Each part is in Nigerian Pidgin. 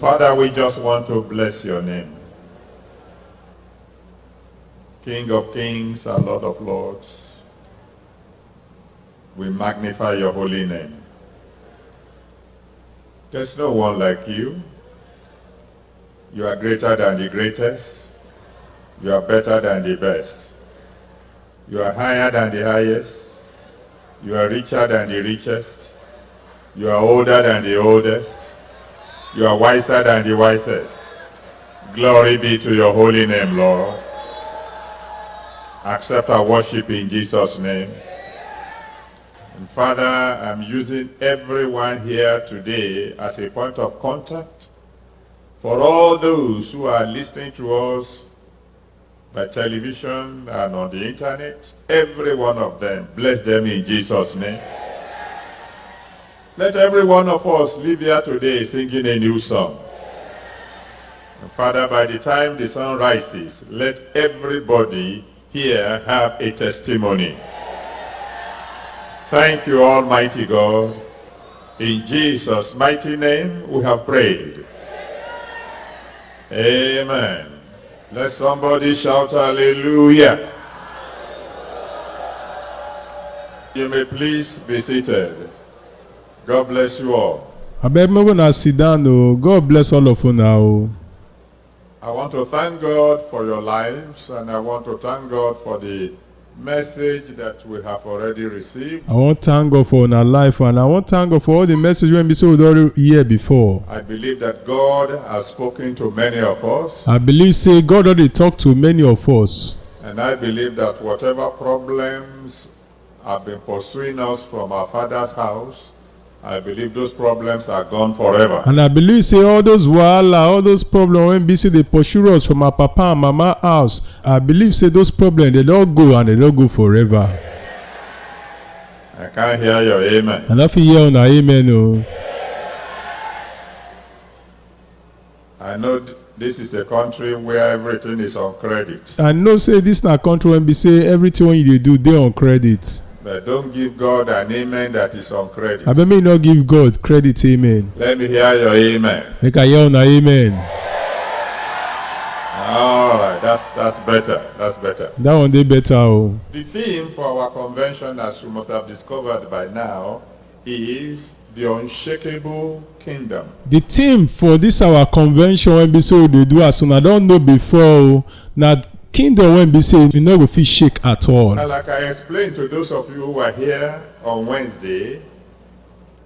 Father, we just want to bless your name. King of kings and Lord of lords, we magnify your holy name. There's no one like you. You are greater than the greatest. You are better than the best. You are higher than the highest. You are richer than the richest. You are older than the oldest. You are wiser than the wisest. Glory be to your holy name, Lord. Accept our worship in Jesus' name. And Father, I'm using everyone here today as a point of contact for all those who are listening to us by television and on the internet. Every one of them, bless them in Jesus' name. Let every one of us live here today singing a new song. And Father, by the time the sun rises, let everybody here have a testimony. Thank you, Almighty God. In Jesus' mighty name we have prayed. Amen. Let somebody shout hallelujah. You may please be seated. God bless you all. I beg me when I sit down. God bless all of you now. I want to thank God for your lives, and I want to thank God for the message that we have already received. I want to thank God for our life, and I want to thank God for all the message when we saw the year before. I believe that God has spoken to many of us. I believe say God already talked to many of us. And I believe that whatever problems have been pursuing us from our Father's house, I believe those problems are gone forever. And I believe say all those wahala, all those problems when we see they pursue us from our papa and mama house, I believe say those problems they don't go and they don't go forever. I can't hear your amen. And if you hear on amen, oh. I know this is a country where everything is on credit. I know say this na country when we say everything when you do they on credit. But don't give God an amen that is on credit. I may not give God credit, amen. Let me hear your amen. Make I hear on amen. All right, that's better. That's better. That one day better. Oh. The theme for our convention, as you must have discovered by now, is the unshakable kingdom. The theme for this our convention when we say they do as soon I don't know before. Now kingdom when be say you no go fit shake at all. And like I explained to those of you who are here on Wednesday,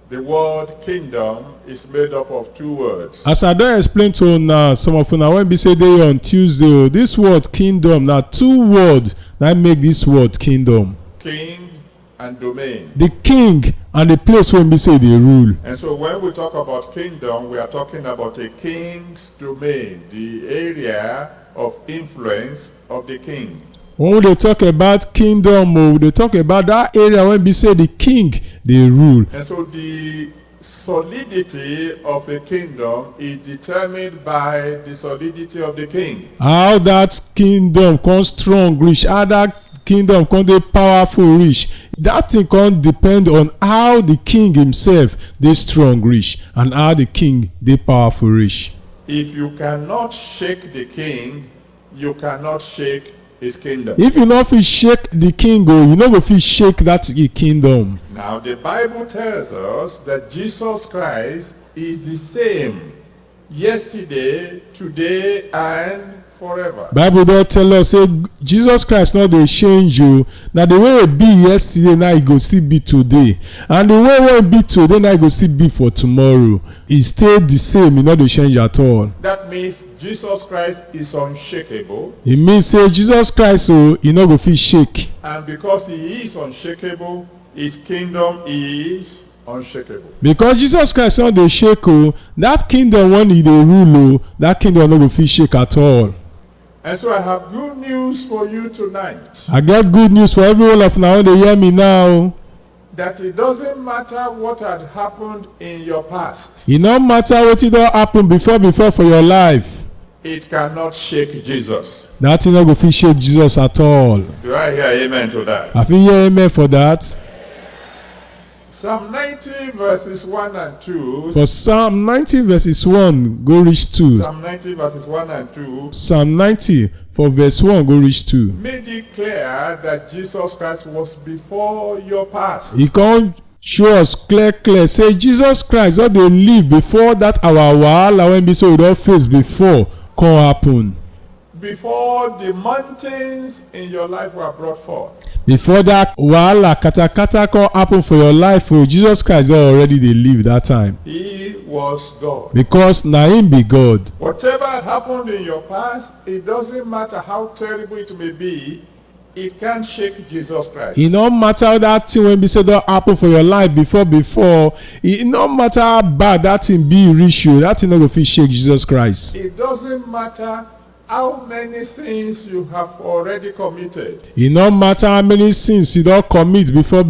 the word kingdom is made up of two words. As I don explain to now some of una when be say dey on Tuesday, this word kingdom na two words that make this word kingdom. King and domain. The king and the place when be say they rule. And so when we talk about kingdom, we are talking about a king's domain, the area of influence of the king. When they talk about kingdom, they talk about that area when we say the king they rule. And so the solidity of a kingdom is determined by the solidity of the king. How that kingdom come strong reach, how that kingdom come dey powerful reach, that thing come depend on how the king himself dey strong reach and how the king dey powerful reach. If you cannot shake the king, you cannot shake his kingdom. If you no fit shake the king, you no go fit shake that kingdom. Now the Bible tells us that Jesus Christ is the same yesterday, today, and forever. Bible don tell us say Jesus Christ no dey change o. Na the way e be yesterday na e go still be today, and the way wey e be today na e go still be for tomorrow. E stay the same, e no dey change at all. That means Jesus Christ is unshakable. E mean say Jesus Christ e no go fit shake. And because he is unshakable, his kingdom is unshakable. Because Jesus Christ no dey shake that kingdom when he dey rule that kingdom no go fit shake at all. And so I have good news for you tonight. I get good news for every one of una wey dey hear me now. That it doesn't matter what had happened in your past. E no matter wetin don happen before for your life. It cannot shake Jesus. That thing no go fit shake Jesus at all. Do I hear amen to that? I fit hear amen for that. Psalm 90 verses 1 and 2. For Psalm 90 verses 1 go reach 2. Psalm 90 verses 1 and 2. Psalm 90 for verse 1 go reach 2. Made it clear that Jesus Christ was before your past. He can't show us clear say Jesus Christ don dey live before that our wahala wey be say we don face before come happen. Before the mountains in your life were brought forth. Before that wahala katakata come happen for your life, Jesus Christ don already dey live that time. He was God. Because na him be God. Whatever had happened in your past, it doesn't matter how terrible it may be, it can't shake Jesus Christ. E no matter that thing wey be say don happen for your life before, e no matter how bad that thing be reach you, that thing no go fit shake Jesus Christ. It doesn't matter how many sins you have already committed. E no matter how many sins you don commit before.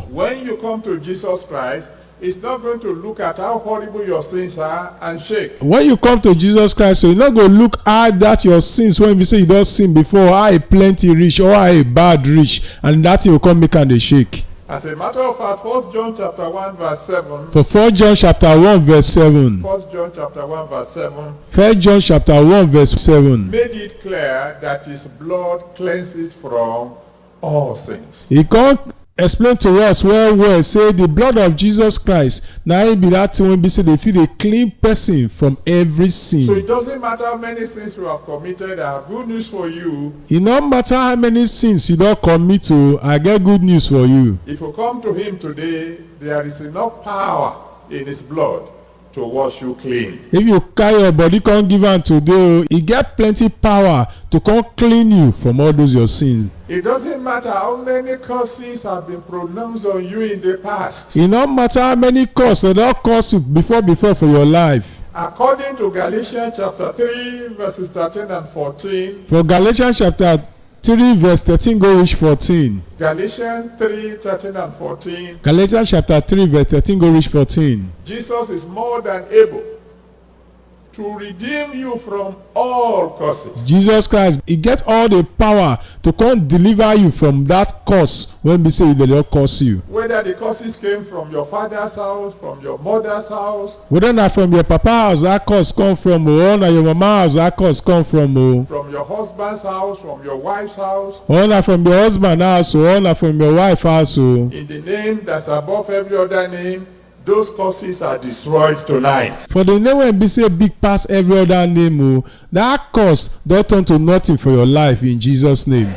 When you come to Jesus Christ, it's not going to look at how horrible your sins are and shake. When you come to Jesus Christ, so you no go look at that your sins when you say you don sin before, how a plenty reach or how a bad reach, and that thing will come make am dey shake. As a matter of fact, 1 John chapter 1 verse 7. For 1 John chapter 1 verse 7. 1 John chapter 1 verse 7. 1 John chapter 1 verse 7. Made it clear that his blood cleanses from all sins. He can't explain to us well say the blood of Jesus Christ na him be that thing wey be say dey fit dey clean person from every sin. So it doesn't matter how many sins you have committed. I have good news for you. E no matter how many sins you don commit to, I get good news for you. If you come to him today, there is enough power in his blood to wash you clean. If you carry your body come give am today, e get plenty power to come clean you from all those your sins. It doesn't matter how many curses have been pronounced on you in the past. E no matter how many curse they don curse you before for your life. According to Galatians chapter 3 verses 13 and 14. For Galatians chapter 3 verse 13 go reach 14. Galatians 3 13 and 14. Galatians chapter 3 verse 13 go reach 14. Jesus is more than able to redeem you from all curses. Jesus Christ, he get all the power to come deliver you from that curse when we say they don curse you. Whether the curses came from your father's house, from your mother's house, whether na from your papa house that curse come from, or na your mama house that curse come from, from your husband's house, from your wife's house, or na from your husband house, or na from your wife house. In the name that's above every other name, those curses are destroyed tonight. For the name wey be say big pass every other name, that curse don turn to nothing for your life in Jesus' name.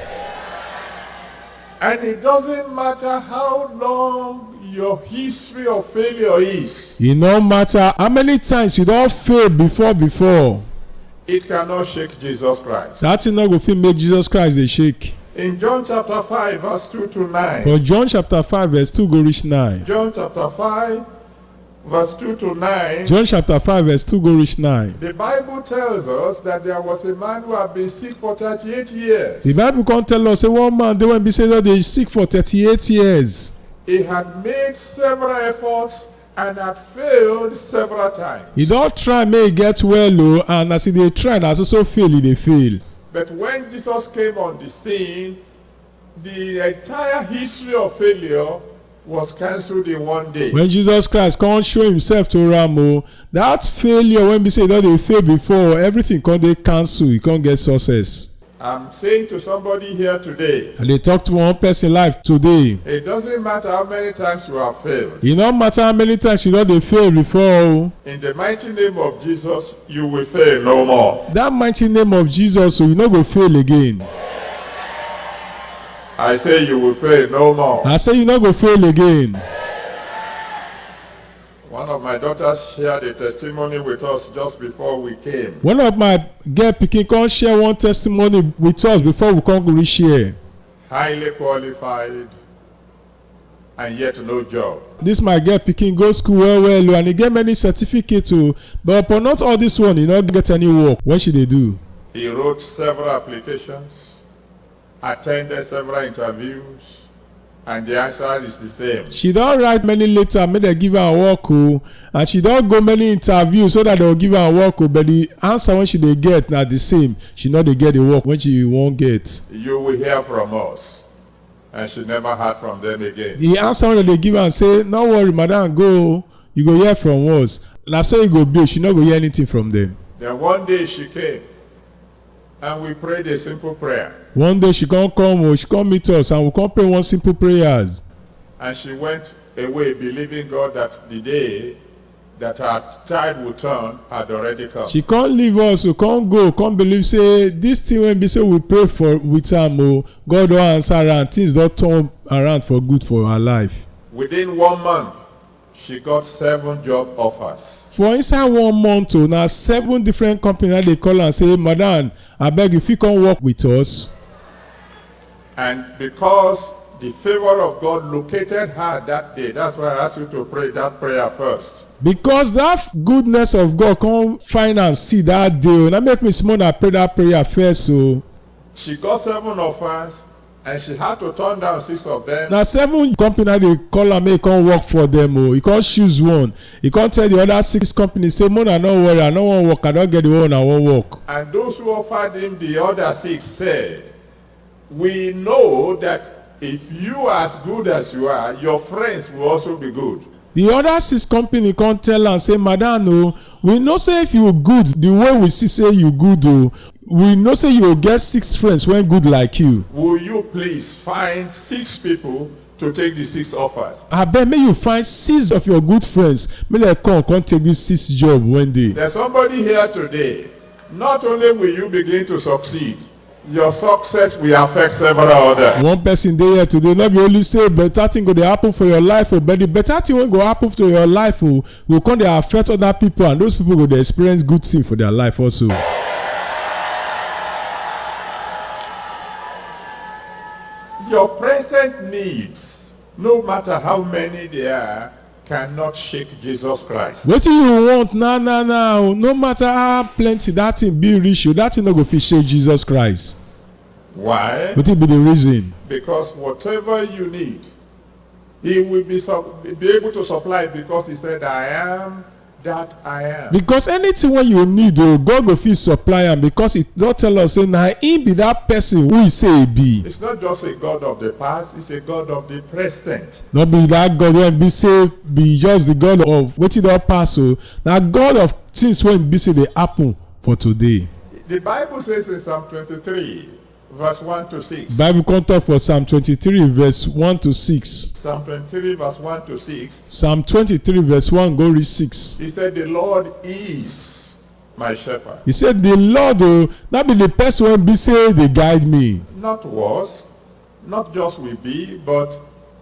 And it doesn't matter how long your history of failure is. E no matter how many times you don fail before. It cannot shake Jesus Christ. That thing no go fit make Jesus Christ dey shake. In John chapter 5 verse 2 to 9. For John chapter 5 verse 2 go reach 9. John chapter 5 verse 2 to 9. John chapter 5 verse 2 go reach 9. The Bible tells us that there was a man who had been sick for 38 years. The Bible come tell us say one man dey when be say dey sick for 38 years. He had made several efforts and had failed several times. He don try make e get well, and as he dey try na so fail he dey fail. But when Jesus came on the scene, the entire history of failure was cancelled in one day. When Jesus Christ come show himself to am, that failure when be say e don dey fail before, everything come dey cancel, e come get success. I'm saying to somebody here today, I dey talk to one person life today. It doesn't matter how many times you have failed. E no matter how many times you don dey fail before. In the mighty name of Jesus, you will fail no more. That mighty name of Jesus, so you no go fail again. I say you will fail no more. I say you no go fail again. One of my daughters shared a testimony with us just before we came. One of my girl pikin come share one testimony with us before we come reach here. Highly qualified and yet no job. This my girl pikin go school well and he get many certificates too, but upon not all this one he no get any work. What should they do? He wrote several applications, attended several interviews, and the answer is the same. She don write many letter make dem give her work and she don go many interviews so that dem go give her work but the answer wey she dey get na the same. She no dey get the work wey she wan get. You will hear from us And she never heard from them again. The answer wey they give am say, no worry madam, go, you go hear from us. Na so e go be, she no go hear anything from them. Then one day she came and we prayed a simple prayer. One day she come meet us and we come pray one simple prayers. And she went away believing God that the day that her tide would turn had already come. She can't leave us, so can't go, can't believe say this thing when be say we pray for with her, God don answer her and things don turn around for good for her life. Within 1 month, she got 7 job offers. For inside 1 month, now 7 different companies they call and say, madam, I beg if you come work with us. And because the favor of God located her that day, that's why I asked you to pray that prayer first. Because that goodness of God come find and see that day. That make me small and pray that prayer first. So she got 7 offers and she had to turn down 6 of them. Now 7 companies they call and make come work for them. He can't choose one. He can't tell the other 6 companies say, "Mona, no worry, I don't want to work. I don't get the one I want to work." And those who offered him the other 6 said, "We know that if you are as good as you are, your friends will also be good." The other 6 companies can't tell and say, madam, no, we know say if you good, the way we see say you good, we know say you will get 6 friends when good like you. Will you please find 6 people to take the 6 offers? I bet may you find 6 of your good friends. May they come take this 6 job one day. There's somebody here today. Not only will you begin to succeed, your success will affect several others. One person dey here today, not be only say better thing go dey happen for your life, but the better thing wey go happen to your life will come dey affect other people, and those people go dey experience good thing for their life also. Your present needs, no matter how many they are, cannot shake Jesus Christ. Wetin you want now, no matter how plenty that thing be reach you, that thing no go fit shake Jesus Christ. Why? Wetin be the reason? Because whatever you need, he will be able to supply, because he said, "I am that I am." Because anything wey you need, God go fit supply am, because he don tell us say na him be that person who he say he be. It's not just a God of the past, it's a God of the present. No be that God wey be say be just the God of wetin don pass, na God of things wey be say dey happen for today. The Bible says in Psalm 23 verse 1 to 6. Bible come talk for Psalm 23 verse 1 to 6. Psalm 23 verse 1 to 6. Psalm 23 verse 1 go read 6. He said, "The Lord is my shepherd." He said the Lord that be the person wey be say dey guide me. Not was, not just will be, but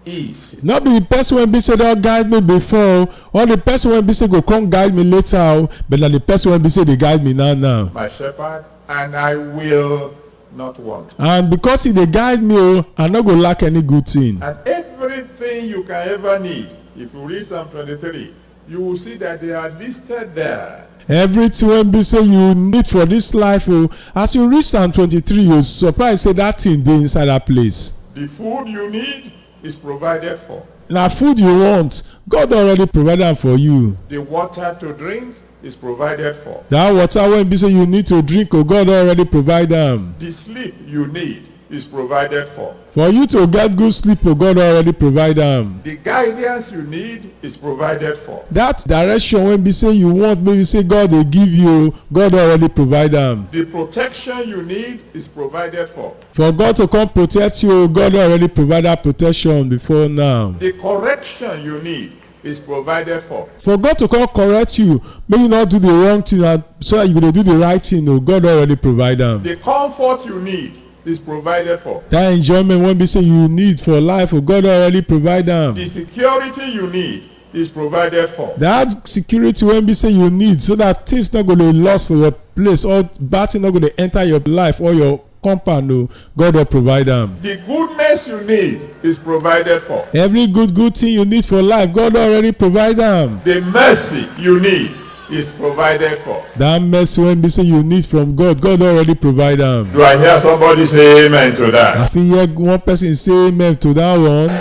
is. Not be the person wey be say don guide me before, or the person wey be say go come guide me later, but na the person wey be say dey guide me now. My shepherd, and I will not want. And because he dey guide me, I no go lack any good thing. And everything you can ever need, if you read Psalm 23, you will see that they are listed there. Everything wey be say you need for this life, as you read Psalm 23, you surprise say that thing dey inside that place. The food you need is provided for. Na food you want, God already provided am for you. The water to drink is provided for. That water wey be say you need to drink, God already provide am. The sleep you need is provided for. For you to get good sleep, God already provide am. The guidance you need is provided for. That direction wey be say you want, maybe say God dey give you, God already provide am. The protection you need is provided for. For God to come protect you, God already provide that protection before now. The correction you need is provided for. For God to come correct you, make you not do the wrong thing, and so that you go do the right thing, God already provide am. The comfort you need is provided for. That enjoyment wey be say you need for life, God already provide am. The security you need is provided for. That security wey be say you need, so that things not go dey lost for your place, or bad thing not go dey enter your life or your compound, God will provide am. The goodness you need is provided for. Every good thing you need for life, God already provide am. The mercy you need is provided for. That mercy wey be say you need from God, God already provide am. Do I hear somebody say amen to I that? fit hear one person say amen to that one.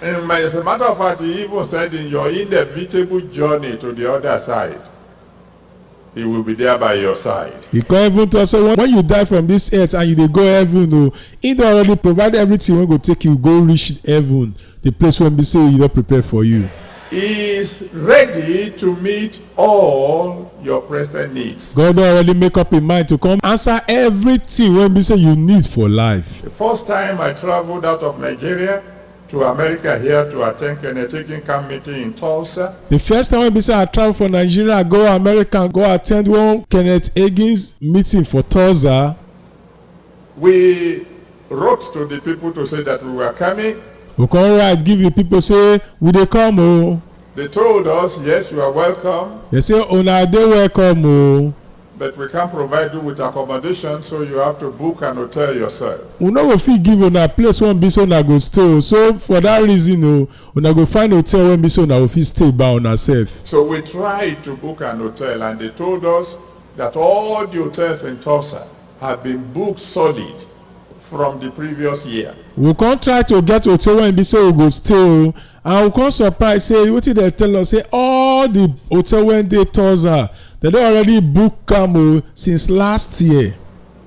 And as a matter of fact, he even said, in your inevitable journey to the other side, He will be there by your side. He come even tell us say when you die from this earth and you dey go heaven o, he don already provide everything wey go take you go reach heaven, the place wey be say he don prepare for you. He is ready to meet all your present needs. God don already make up him mind to come answer everything wey be say you need for life. The first time I traveled out of Nigeria to America here to attend Kenneth Hagin camp meeting in Tulsa. The first time wey be say I travel from Nigeria go America go attend one Kenneth Hagin's meeting for Tulsa. We wrote to the people to say that we were coming. We come write give the people say we dey come o. They told us, yes, you are welcome. They say una dey welcome o. But we can't provide you with accommodation, so you have to book an hotel yourself. We no go fit give una place wey be say una go stay o. So for that reason o, una go find hotel wey be say una go fit stay by una sef. So we tried to book an hotel and they told us that all the hotels in Tulsa have been booked solid from the previous year. We come try to get hotel wey be say we go stay o, and we come surprise say wetin dem tell us say all the hotel wey dey Tulsa they don already book am o since last year.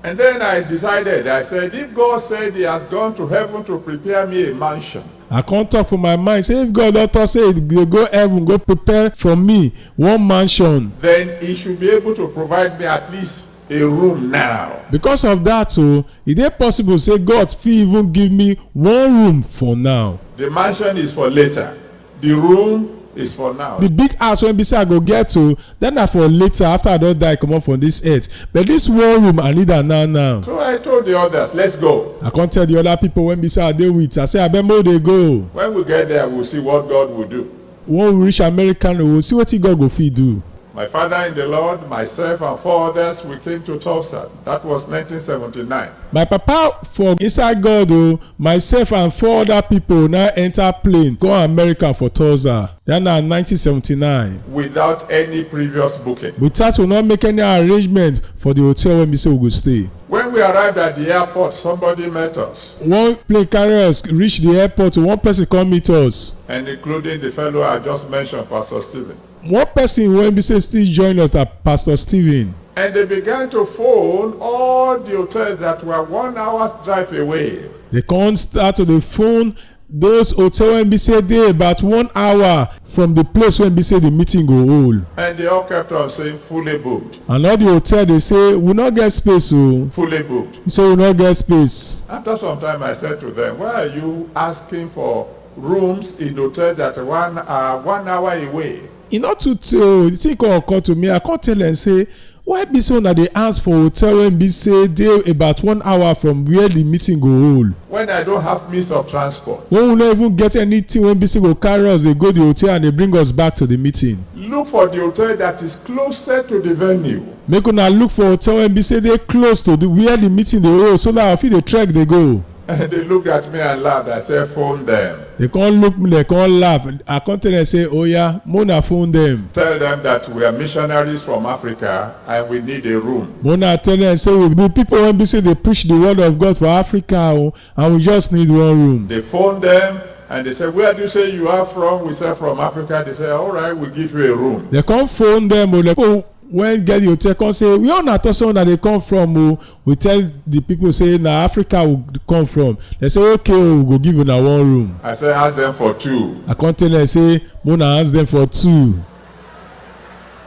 And then I decided, I said, if God said he has gone to heaven to prepare me a mansion. I come talk for my mind say if God don talk say he dey go heaven go prepare for me one mansion, then he should be able to provide me at least a room now. because of that o, e dey possible say God fit even give me one room for now. The mansion is for later. The room is for now. The big house wey be say I go get to, then na for later after I don die comot from this earth, but this one room I need am now. So I told the others, let's go. I come tell the other people wey be say I dey with, I say abeg make we dey go. When we get there, we'll see what God will do. When we reach America we go see wetin God go fit do. My father in the Lord, myself and 4 others, we came to Tulsa. That was 1979. My papa for inside God o, myself and 4 other people now enter plane go America for Tulsa. That na 1979. Without any previous booking. Without we not make any arrangement for the hotel wey be say we go stay. When we arrived at the airport, somebody met us. One plane carry us reach the airport, one person come meet us. And including the fellow I just mentioned, Pastor Stephen. One person wey be say still join us na Pastor Stephen. And they began to phone all the hotels that were 1 hour's drive away. They come start to dey phone those hotel wey be say dey about 1 hour from the place wey be say the meeting go hold. And they all kept on saying fully booked. And all the hotel dey say we no get space o. Fully booked. He say we no get space. After some time I said to them, why are you asking for rooms in hotels that are 1 hour away? E no too tey o, the thing come occur to me, I come tell dem say why be say una dey ask for hotel wey be say dey about 1 hour from where the meeting go hold, when I don't have means of transport? when we no even get anything wey be say go carry us dey go the hotel and dey bring us back to the meeting. Look for the hotel that is closer to the venue. Make una look for hotel wey be say dey close to where the meeting dey hold so that I fit dey trek dey go. And they looked at me and laughed. I said, phone them. They come look me, they come laugh. I come tell them say, oh yeah, Mona phone them. Tell them that we are missionaries from Africa and we need a room. Mona tell them say we be people when be say they preach the word of God for Africa and we just need one room. They phoned them and they said, where do you say you are from? We said from Africa. They said, all right, we'll give you a room. They come phone them like, oh, when get the hotel come say we all na tell someone that they come from o. We tell the people say na Africa we come from. They say okay o, we go give una one room. I say ask them for 2. I come tell them say Mona ask them for 2.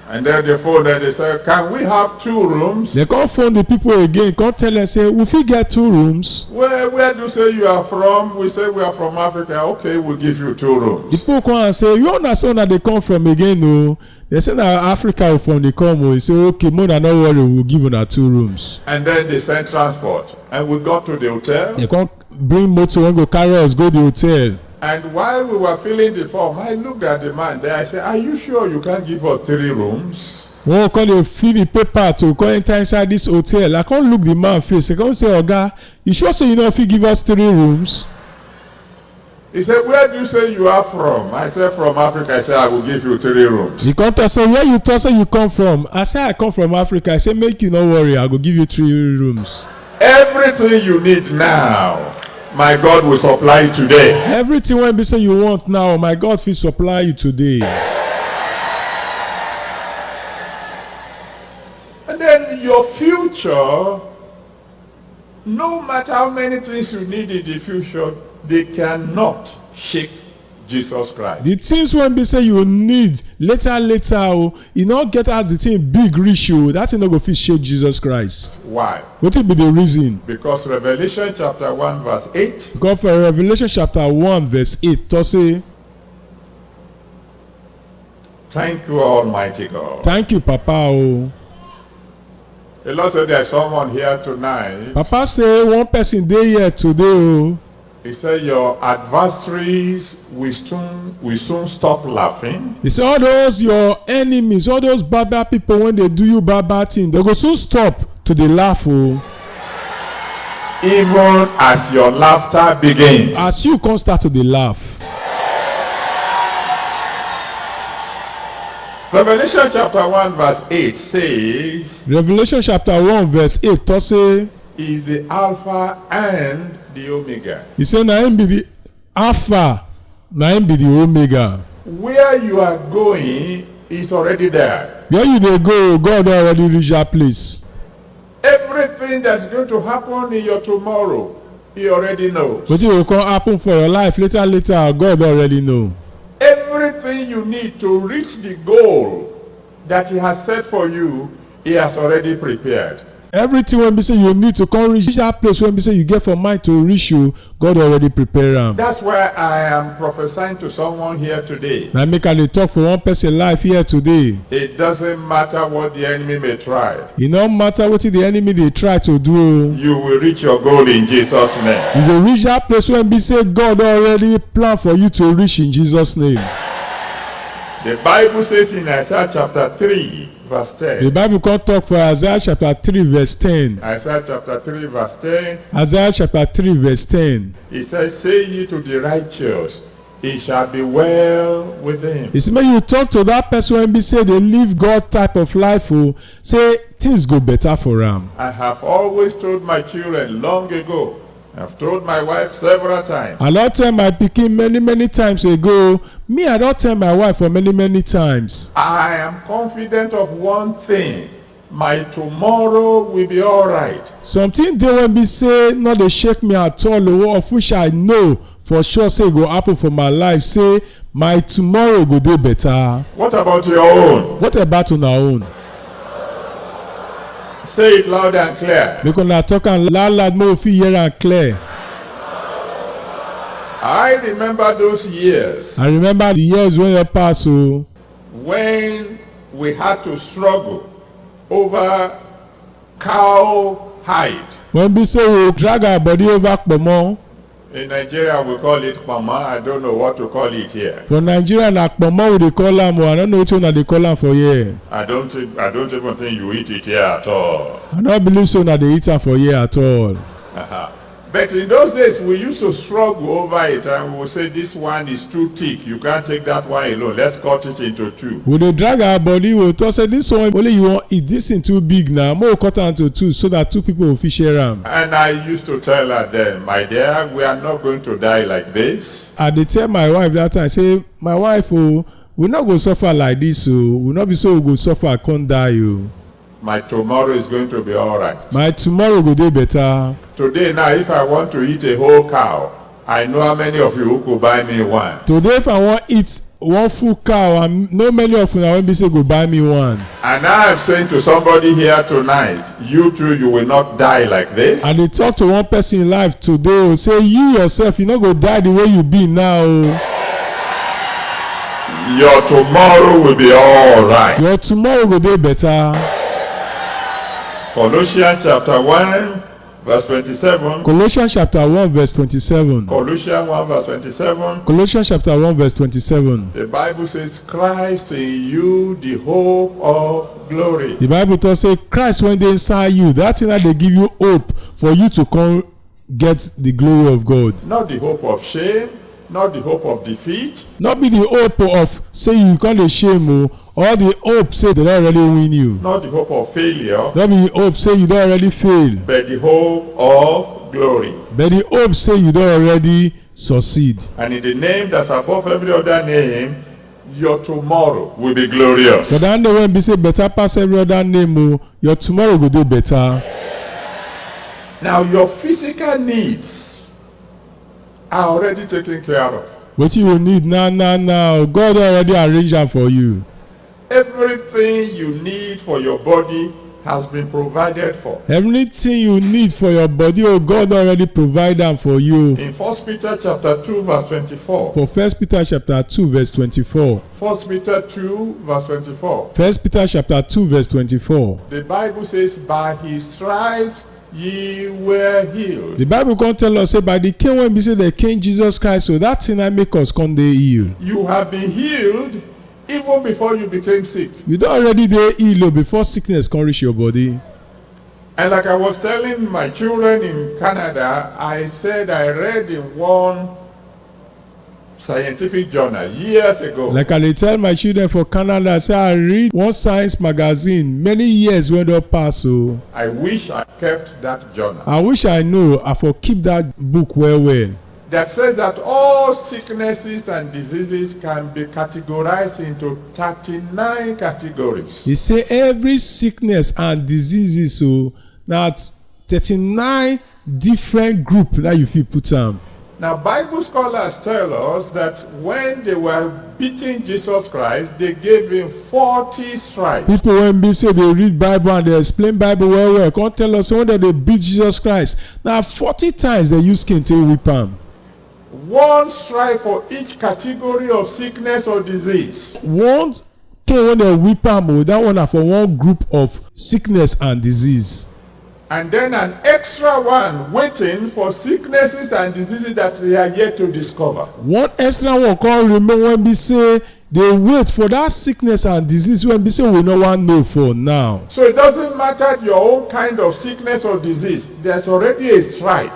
And then they phoned and they said, can we have 2 rooms? They come phone the people again, come tell them say we fit get 2 rooms. Where do you say you are from? We say we are from Africa. Okay, we'll give you 2 rooms. The people come and say you all na say una dey come from again o. They say na Africa from dey come o. He say okay, Mona no worry, we will give una 2 rooms. And then they sent transport and we got to the hotel. They come bring motor wey go carry us go the hotel. And while we were filling the form, I looked at the man there. I said, are you sure you can't give us 3 rooms? One come dey fill the paper to come enter inside this hotel. I come look the man face. I come say, oga, you sure say you no fit give us 3 rooms? He said, where do you say you are from? I said, from Africa. I said, I will give you 3 rooms. He come tell say where you talk say you come from? I say I come from Africa. I say make you no worry, I go give you 3 rooms. Everything you need now, my God will supply today. Everything wey be say you want now, my God fit supply you today. then your future, no matter how many things you need in the future, they cannot shake Jesus Christ. The things when be say you need later e no get as the thing big reach you, that thing no go fit shake Jesus Christ. Why? Wetin be the reason? Because Revelation chapter 1 verse 8. Because for Revelation chapter 1 verse 8 to say, Thank you, Almighty God. thank you Papa o. The Lord said there's someone here tonight. Papa say one person dey here today o. He said your adversaries will soon stop laughing. He say all those your enemies, all those bad people when they do you bad thing, they go soon stop to dey laugh o. Even as your laughter begins. As you come start to dey laugh. Revelation chapter 1 verse 8 says, Revelation chapter 1 verse 8 to say, is the Alpha and the Omega. he say na him be the Alpha, na him be the Omega. Where you are going is already there. Where you dey go, God don already reach that place. Everything that's going to happen in your tomorrow, He already knows. Wetin go come happen for your life later, God already know. Everything you need to reach the goal that He has set for you, He has already prepared. Everything when be say you need to come reach that place when be say you get for mind to reach you, God already prepare am. That's why I am prophesying to someone here today. Na make I dey talk for one person life here today. It doesn't matter what the enemy may try. E no matter wetin the enemy dey try to do o. You will reach your goal in Jesus' name. You go reach that place when be say God already plan for you to reach in Jesus name. The Bible says in Isaiah chapter 3 verse 10. The Bible come talk for Isaiah chapter 3 verse 10. Isaiah chapter 3 verse 10. Isaiah chapter 3 verse 10. It says, say ye to the righteous, it shall be well with him. It's make you talk to that person when be say they live God type of life o, say things go better for am. I have always told my children long ago, I've told my wife several times. I don tell my pikin many times ago. Me, I don tell my wife for many times. I am confident of one thing. My tomorrow will be all right. Something dey when be say no dey shake me at all o, of which I know for sure say e go happen for my life, say my tomorrow go dey better. What about your own? What about una own? Say it loud and clear. Make una talk am loud make we fit hear am clear. I remember those years I remember the years when you pass o. when we had to struggle over cow hide. When be say we drag our body over kpomo. In Nigeria we call it kpama. I don't know what to call it here. For Nigeria na kpomo we dey call am o. I no know wetin una dey call am for here. I don't even think you eat it here at all. I no believe so una dey eat am for here at all. But in those days we used to struggle over it and we would say this one is too thick. You can't take that one alone. Let's cut it into two. We dey drag our body, we talk say this one only you wan eat, this thing too big now, make we cut am into two so that two people go fit share am. And I used to tell her then, my dear, we are not going to die like this. I dey tell my wife that time say, my wife o, we no go suffer like this o, we no be so we go suffer come die o. My tomorrow is going to be all right. My tomorrow go dey better. Today now, if I want to eat a whole cow, I know how many of you who could buy me one. Today if I wan eat one full cow, and no many of una wey be say go buy me one. And now I'm saying to somebody here tonight, you too, you will not die like this. I dey talk to one person in life today o, say you yourself, you no go die the way you be now o. Your tomorrow will be all right. Your tomorrow go dey better. Colossians chapter 1 verse 27. Colossians chapter 1 verse 27. Colossians 1 verse 27. Colossians chapter 1 verse 27. The Bible says, Christ in you, the hope of glory. The Bible talk say Christ when dey inside you, that thing that dey give you hope for you to come get the glory of God. Not the hope of shame, not the hope of defeat. Not be the hope of say you come dey shame o, or the hope say they don already win you. Not the hope of failure. Not be the hope say you don already fail. But the hope of glory. But the hope say you don already succeed. And in the name that's above every other name, your tomorrow will be glorious. But that day when be say better pass every other name, oh, your tomorrow go do better. Now your physical needs are already taken care of. What you need now, God already arranged am for you. Everything you need for your body has been provided for. Everything you need for your body, oh, God already provide am for you. In 1 Peter chapter 2 verse 24. For 1 Peter chapter 2 verse 24. 1 Peter 2 verse 24. 1 Peter chapter 2 verse 24. The Bible says, by his stripes ye were healed. The Bible can tell us say by the king when be say the King Jesus Christ, so that thing that make us come dey heal. You have been healed even before you became sick. You don already dey heal before sickness come reach your body. And like I was telling my children in Canada, I said I read in one scientific journal years ago. Like I dey tell my children for Canada, say I read one science magazine many years when don pass. So I wish I kept that journal. I wish I know I for keep that book well. That says that all sicknesses and diseases can be categorized into 39 categories. He say every sickness and diseases, so that's 39 different group that you fit put am. Now Bible scholars tell us that when they were beating Jesus Christ, they gave him 40 stripes. People when be say they read Bible and they explain Bible well, come tell us when they beat Jesus Christ. Now 40 times they use skin to whip am. One stripe for each category of sickness or disease. One thing when they whip am, that one are for one group of sickness and disease. And then an extra one waiting for sicknesses and diseases that they are yet to discover. One extra one come remain when be say they wait for that sickness and disease when be say we no wan know for now. So it doesn't matter your own kind of sickness or disease. There's already a stripe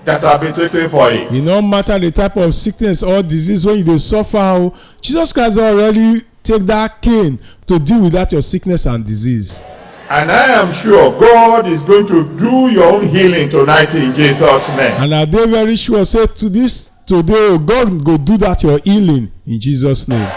that have been taken for it. E no matter the type of sickness or disease when you dey suffer, Jesus Christ already take that cane to deal with that your sickness and disease. And I am sure God is going to do your own healing tonight in Jesus' name. And I dey very sure say today God go do that your healing in Jesus' name.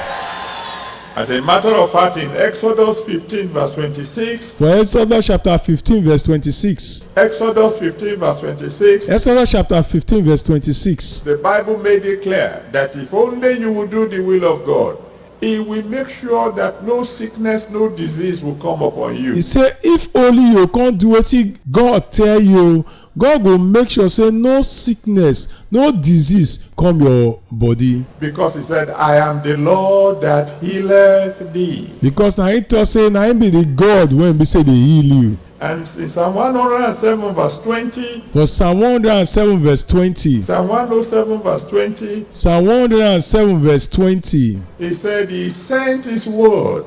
As a matter of fact, in Exodus 15 verse 26. For Exodus chapter 15 verse 26. Exodus 15 verse 26. Exodus chapter 15 verse 26. The Bible made it clear that if only you will do the will of God, he will make sure that no sickness, no disease will come upon you. He say if only you can't do wetin God tell you, God will make sure say no sickness, no disease come your body. Because he said, I am the Lord that healeth thee. Because na him talk say na him be the God when be say dey heal you. And in Psalm 107 verse 20. For Psalm 107 verse 20. Psalm 107 verse 20. Psalm 107 verse 20. He said he sent his word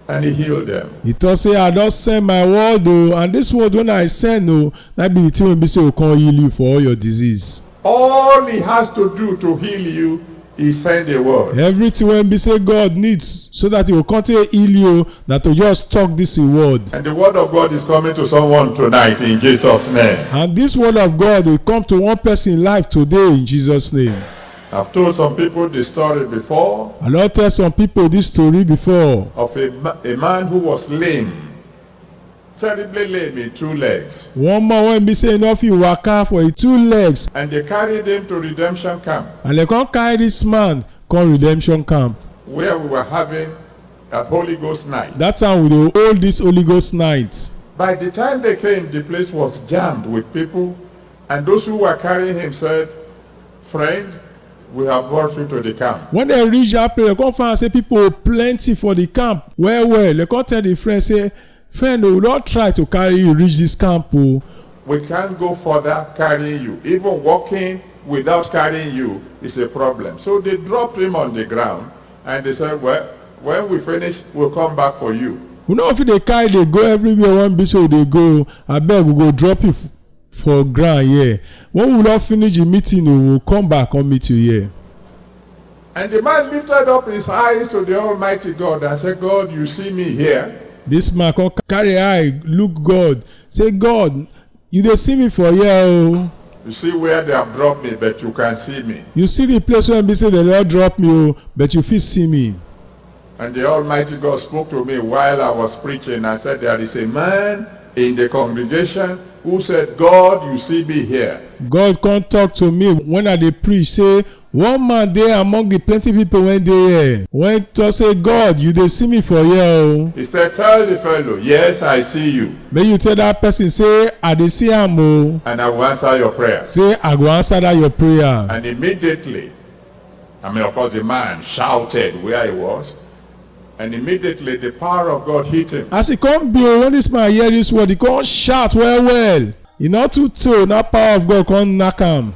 and he healed them. He talk say I don send my word o, and this word when I send o, na be the thing wey be say o come heal you for all your disease. All he has to do to heal you is send a word. Everything wey be say God needs so that he will come to heal you, na to just talk this word. And the word of God is coming to someone tonight in Jesus' name. And this word of God will come to one person life today in Jesus' name. I've told some people the story before. I don tell some people this story before. Of a man who was lame. Terribly lame in 2 legs. One man wey be say e no fit waka for him 2 legs. And they carried him to redemption camp. And they come carry this man come redemption camp. Where we were having a Holy Ghost night. That time we dey hold this Holy Ghost night. By the time they came, the place was jammed with people. And those who were carrying him said, friend, we have brought you to the camp. When they reach that place, they come find say people plenty for the camp. Well, they come tell the friend say, friend, we don't try to carry you reach this camp. Oh. We can't go further carrying you. Even walking without carrying you is a problem. So they dropped him on the ground and they said, well, when we finish, we'll come back for you. We know if they carry, they go everywhere. One bit so they go. I beg we go drop you for ground here. When we don't finish the meeting, we will come back and meet you here. And the man lifted up his eyes to the Almighty God and said, God, you see me here. This man come carry eye, look God. Say, God, you dey see me for here. Oh. You see where they have dropped me, but you can see me. You see the place where be say the Lord drop me, oh, but you fit see me. And the Almighty God spoke to me while I was preaching. I said, there is a man in the congregation who said, God, you see me here. God come talk to me when I dey preach, say, one man there among the plenty people when they here. When to say, God, you dey see me for here, oh. He said, tell the fellow, yes, I see you. May you tell that person, say, I dey see am, oh. And I will answer your prayer. Say, I go answer that your prayer. And immediately, of course, the man shouted where he was. And immediately the power of God hit him. As he come be, when this man hear this word, he come shout well. He not too tall, that power of God come knock him.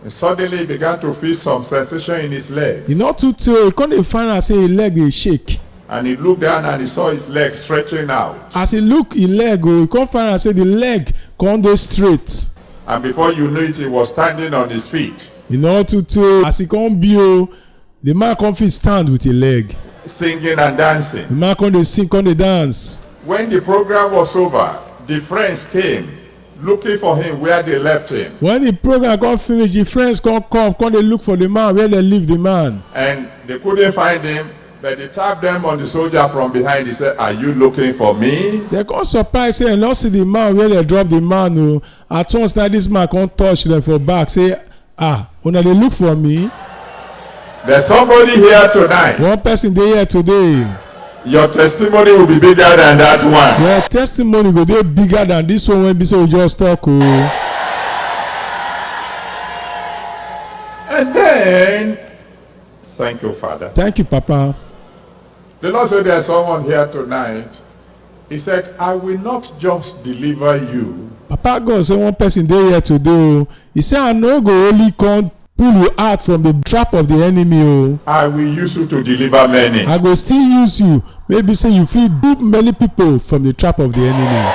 And suddenly he began to feel some sensation in his leg. He not too tall, he come dey find out say his leg dey shake. And he looked down and he saw his leg stretching out. As he look his leg, oh, he come find out say the leg come dey straight. And before you knew it, he was standing on his feet. He not too tall. As he come be, oh, the man come fit stand with his leg. Singing and dancing. The man come dey sing, come dey dance. When the program was over, the friends came looking for him where they left him. When the program come finish, the friends come dey look for the man where they leave the man. And they couldn't find him, but they tapped them on the soldier from behind. He said, are you looking for me? They come surprise, say, not see the man where they drop the man. Oh. At once now this man come touch them for back, say, una dey look for me? There's somebody here tonight. One person dey here today. Your testimony will be bigger than that one. Your testimony go dey bigger than this one when be say we just talk. Oh. And then, thank you, Father. Thank you, Papa. The Lord said there's someone here tonight. He said, I will not just deliver you. Papa God say one person dey here today. Oh. He say, I no go only come pull you out from the trap of the enemy. Oh. I will use you to deliver many. I go still use you. Maybe say you fit do many people from the trap of the enemy.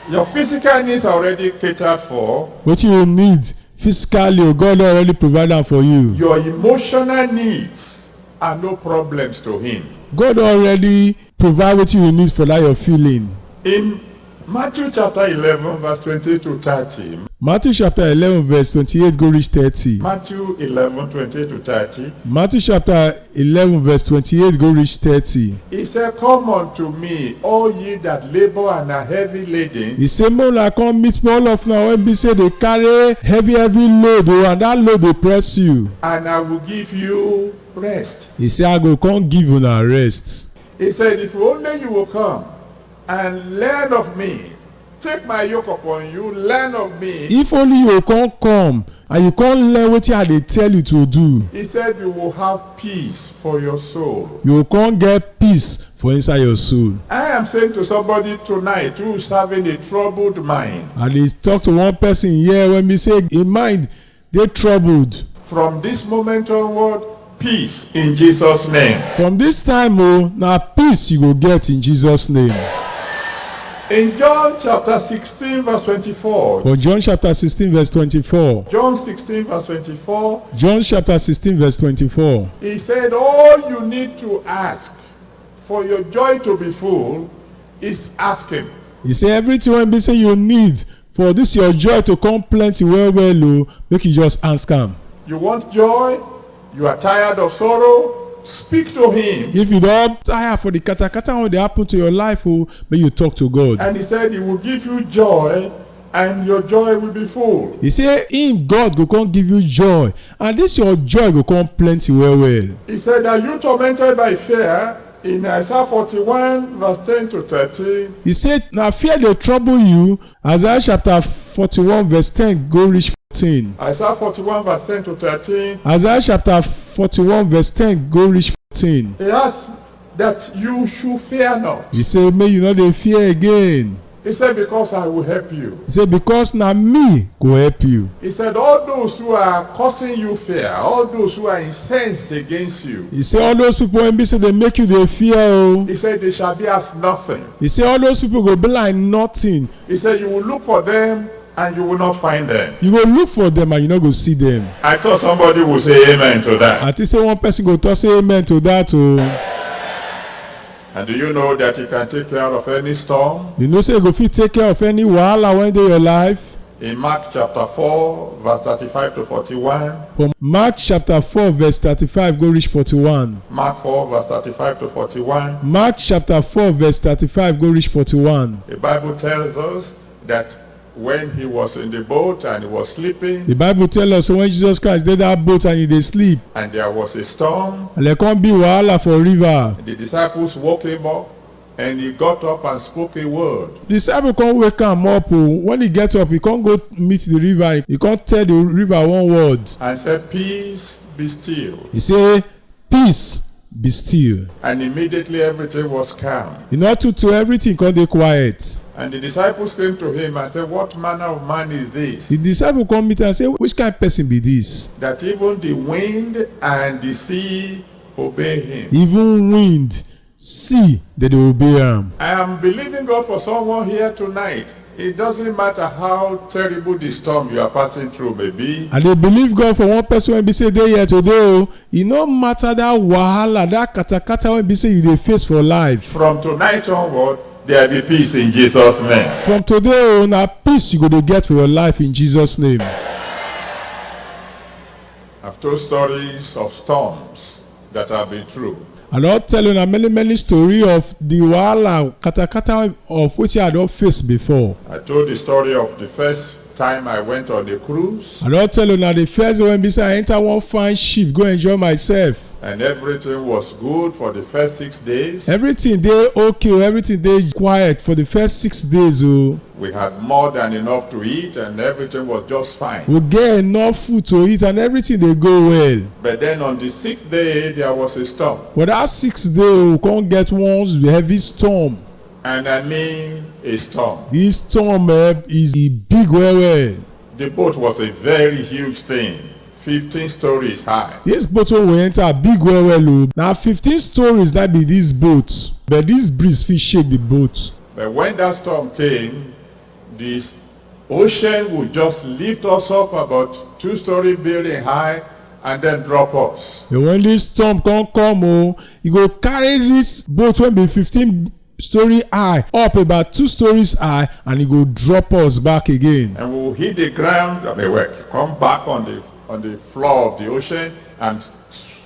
Your physical needs are already catered for. What you need physically, God already provide them for you. Your emotional needs are no problems to him. God already provide what you need for that your feeling. In Matthew chapter 11 verse 20 to 30. Matthew chapter 11 verse 28 go reach 30. Matthew 11 20 to 30. Matthew chapter 11 verse 28 go reach 30. He said, come unto me, all ye that labor and are heavy laden. He say, more like come meet me all of now when be say they carry heavy load, oh, and that load they press you. And I will give you rest. He say, I go come give you a rest. He said, if only you will come and learn of me, take my yoke upon you, learn of me. If only you can't come and you can't learn what I dey tell you to do. He said you will have peace for your soul. You can't get peace for inside your soul. I am saying to somebody tonight who is having a troubled mind. And they talk to one person here when we say in mind they troubled. From this moment onward, peace in Jesus' name. From this time, oh, now peace you go get in Jesus' name. In John chapter 16 verse 24. For John chapter 16 verse 24. John 16 verse 24. John chapter 16 verse 24. He said all you need to ask for your joy to be full is ask him. He say everything when be say you need for this your joy to come plenty well, oh, make you just ask him. You want joy? You are tired of sorrow? Speak to him. If you don't tire for the kata when they happen to your life, oh, may you talk to God. And he said he will give you joy and your joy will be full. He say him God go come give you joy and this your joy go come plenty well. He said, are you tormented by fear? In Isaiah 41 verse 10 to 13. He said now fear dey trouble you. Isaiah chapter 41 verse 10 go reach 14. Isaiah 41 verse 10 to 13. Isaiah chapter 41 verse 10 go reach 14. He asks that you should fear not. He say may you not dey fear again. He said because I will help you. He say because na me go help you. He said all those who are causing you fear, all those who are incensed against you. He say all those people wey be say dey make you dey fear, oh. He said they shall be as nothing. He say all those people go be like nothing. He said you will look for them and you will not find them. You go look for them and you no go see them. I thought somebody would say amen to that. I think say one person go talk say amen to that, oh. And do you know that he can take care of any storm? You know say you go fit take care of any wahala wey dey your life. In Mark chapter 4, verse 35 to 41. From Mark chapter 4 verse 35 go reach 41. Mark 4, verse 35 to 41. Mark chapter 4 verse 35 go reach 41. The Bible tells us that when he was in the boat and he was sleeping, The Bible tell us when Jesus Christ dey that boat and he dey sleep, and there was a storm, and there come be wahala for river. the disciples woke him up, and he got up and spoke a word. The disciple come wake am up o. When he get up, he come go meet the river. He come tell the river one word. And said, "Peace, be still." He say, "Peace, be still." And immediately everything was calm. In order to everything come dey quiet. And the disciples came to him and said, "What manner of man is this, The disciple come meet am say, which kind person be this? that even the wind and the sea obey him?" Even wind, sea, they dey obey am. I am believing God for someone here tonight. It doesn't matter how terrible the storm you are passing through may be. And they believe God for one person wey be say dey here today o. E no matter that wahala, that katakata wey be say you dey face for life. From tonight onward, there will be peace in Jesus' name. From today o, na peace you go dey get for your life in Jesus' name. I've told stories of storms that have been true. I don tell una many story of the wahala katakata of wetin I don face before. I told the story of the first time I went on a cruise, I don tell una the first when be say I enter one fine ship go enjoy myself. and everything was good for the first 6 days. Everything dey okay o, everything dey quiet for the first 6 days o. We had more than enough to eat, and everything was just fine. We get enough food to eat and everything dey go well. But then on the 6th day, there was a storm. For that 6th day we come get one heavy storm. And I mean a storm. This storm is big well well. The boat was a very huge thing, 15 stories high. This boat wey we enter big well well o. Na 15 stories that be this boat, but this breeze fit shake the boat. But when that storm came, the ocean would just lift us up about 2-story building high and then drop us. But when this storm come o, e go carry this boat wey be 15-story high up about 2 stories high, and e go drop us back again. And we will hit the ground, and we will come back on the floor of the ocean and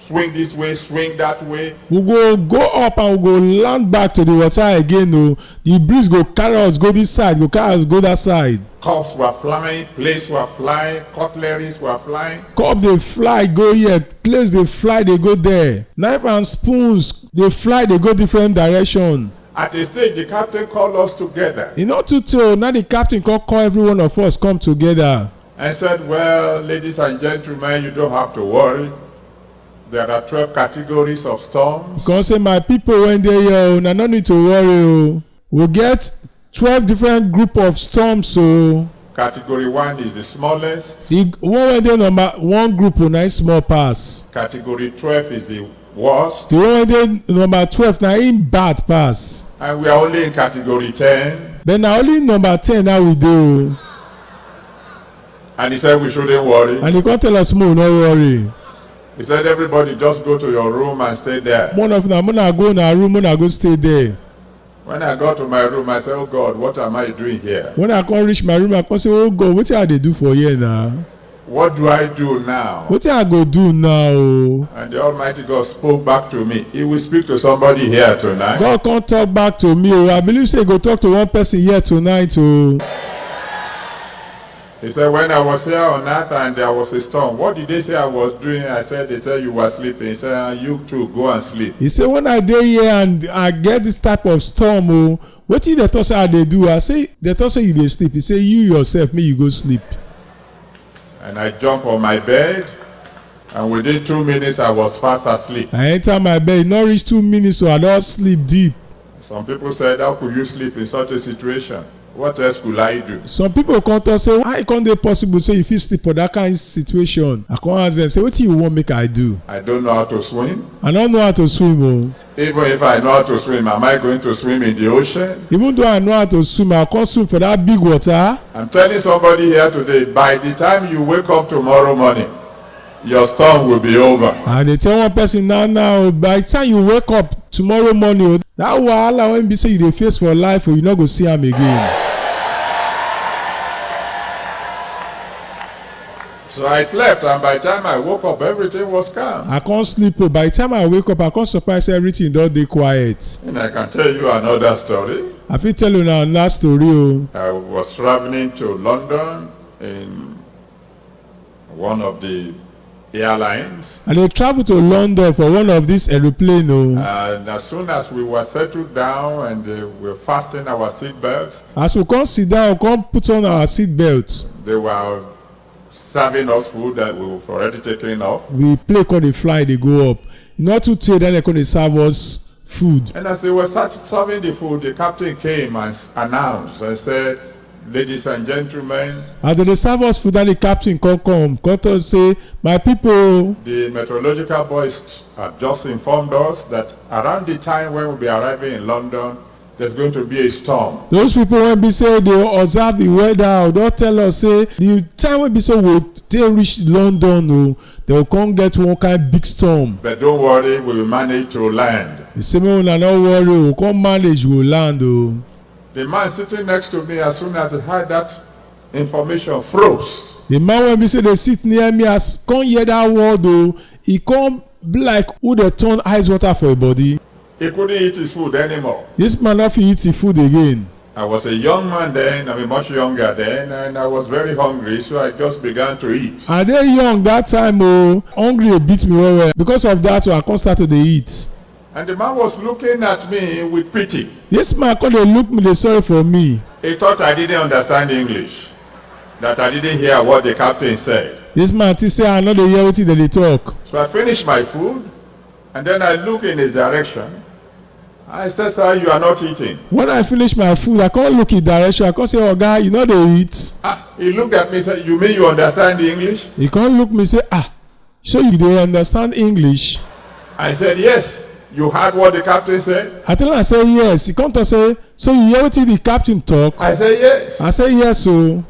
swing this way, swing that way. We go up and we go land back to the water again o. The breeze go carry us go this side, go carry us go that side. Cups were flying, plates were flying, cutleries were flying. Cup dey fly go here, plates dey fly dey go there. Knife and spoons dey fly dey go different direction. At a stage, the captain called us together E no too tey o, now the captain come call every one of us come together. and said, "Well, ladies and gentlemen, you don't have to worry. There are 12 categories of storms. He come say my people wey dey here o, una no need to worry o. We get 12 different group of storms o. Category 1 is the smallest. The one wey dey number 1 group o na im small pass. Category 12 is the worst. The one wey dey number 12 na im bad pass. And we are only in category 10. But na only number 10 now we dey o. And he said we shouldn't worry. And he come tell us make we no worry. He said, everybody just go to your room and stay there. One of una go na room, una go stay there. When I got to my room, I said, "Oh God, what am I doing here? When I come reach my room, I come say, oh God, wetin I dey do for here na? What do I do now?" Wetin I go do now o? And the Almighty God spoke back to me. He will speak to somebody here tonight. God come talk back to me o. I believe say he go talk to one person here tonight o. He said, when I was here on earth and there was a storm, what did they say I was doing? I said, they said you were sleeping. He said, you too, go and sleep. He say when I dey here and I get this type of storm o, wetin dey talk say I dey do? I say dey talk say you dey sleep. He say you yourself make you go sleep. And I jumped on my bed, and within 2 minutes I was fast asleep. I enter my bed, e no reach 2 minutes so I don sleep deep. Some people said, how could you sleep in such a situation? What else could I do? Some people come talk say how e come dey possible say you fit sleep for that kind situation? I come ask them say wetin you wan make I do? I don't know how to swim. I no know how to swim o. Even if I know how to swim, am I going to swim in the ocean? Even though I know how to swim, I come swim for that big water. I'm telling somebody here today, by the time you wake up tomorrow morning, your storm will be over. I dey tell one person now by the time you wake up tomorrow morning that wahala wey be say you dey face for life you no go see am again. So I slept, and by the time I woke up, everything was calm. I can't sleep. By the time I wake up, I can't surprise everything don dey quiet. And I can tell you another story. I fit tell you now another story. I was traveling to London in one of the airlines. I dey travel to London for one of these aeroplane. And as soon as we were settled down and we were fastening our seat belts, as we come sit down, come put on our seat belts. They were serving us food that we were already taken off. We play call dey fly, dey go up. E no too tey, then they come dey serve us food. And as they were serving the food, the captain came and announced and said, "Ladies and gentlemen," as they dey serve us food, then the captain come tell us say, "My people, the meteorological boys have just informed us that around the time when we'll be arriving in London, there's going to be a storm." Those people wey be say dey observe the weather don tell us say the time wey be say we dey reach London they go come get one kind big storm. But don't worry, we will manage to land. He say make una no worry, we come manage, we land o. The man sitting next to me, as soon as he heard that information, froze. The man wey be say dey sit near me, as come hear that word he come be like who dey turn ice water for him body. He couldn't eat his food anymore. This man no fit eat his food again. I was a young man then, I mean much younger then, and I was very hungry, so I just began to eat. I dey young that time hungry beat me well. Because of that I come start to dey eat. And the man was looking at me with pity. This man come dey look me, dey sorry for me. He thought I didn't understand English, that I didn't hear what the captain said. This man think say I no dey hear wetin dem dey talk. So I finished my food, and then I look in his direction. I said, "Sir, you are not eating." When I finish my food, I come look in direction. I come say, "Oga, you no dey eat." He looked at me and said, "You mean you understand English?" He come look me say, so you dey understand English? I said, "Yes." "You heard what the captain said?" I tell am, I say yes. He come to say, so you hear wetin the captain talk? I said, "Yes." I say yes o.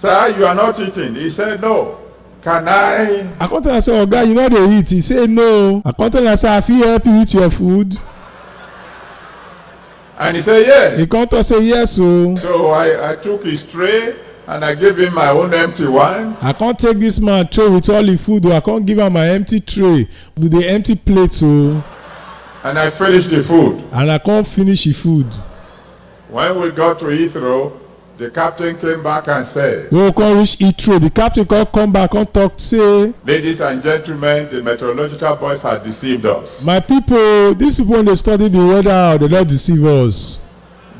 "Sir, you are not eating." He said, "No." "Can I?" I come tell am say, "Oga, you no dey eat." He say no. I come tell am say, I fit help you eat your food? And he said, "Yes." He come to say yes o. So I took his tray and I gave him my own empty one. I come take this man tray with all the food I come give am my empty tray with the empty plate o. And I finished the food. And I come finish the food. When we got to Heathrow, the captain came back and said, When we come reach Heathrow, the captain come back and talk say, "Ladies and gentlemen, the meteorological boys have deceived us. my people, these people when they study the weather, they don't deceive us.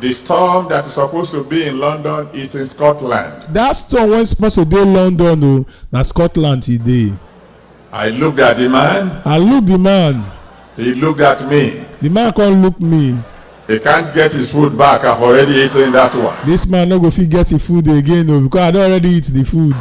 The storm that is supposed to be in London is in Scotland." That storm when supposed to dey London na Scotland e dey. I looked at the man. I look the man. He looked at me. The man come look me. He can't get his food back. I've already eaten that one. This man no go fit get him food again because I don already eat the food.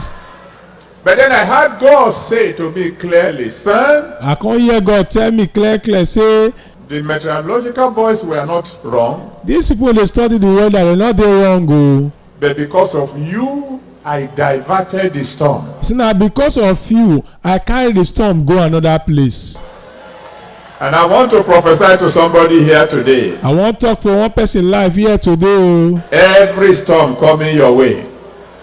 But then I heard God say to me clearly, "Son," I come hear God tell me clear say, the meteorological boys were not wrong, these people dey study the weather, they no dey wrong o. but because of you, I diverted the storm. See na because of you, I carry the storm go another place. And I want to prophesy to somebody here today. I wan talk for one person life here today o. Every storm coming your way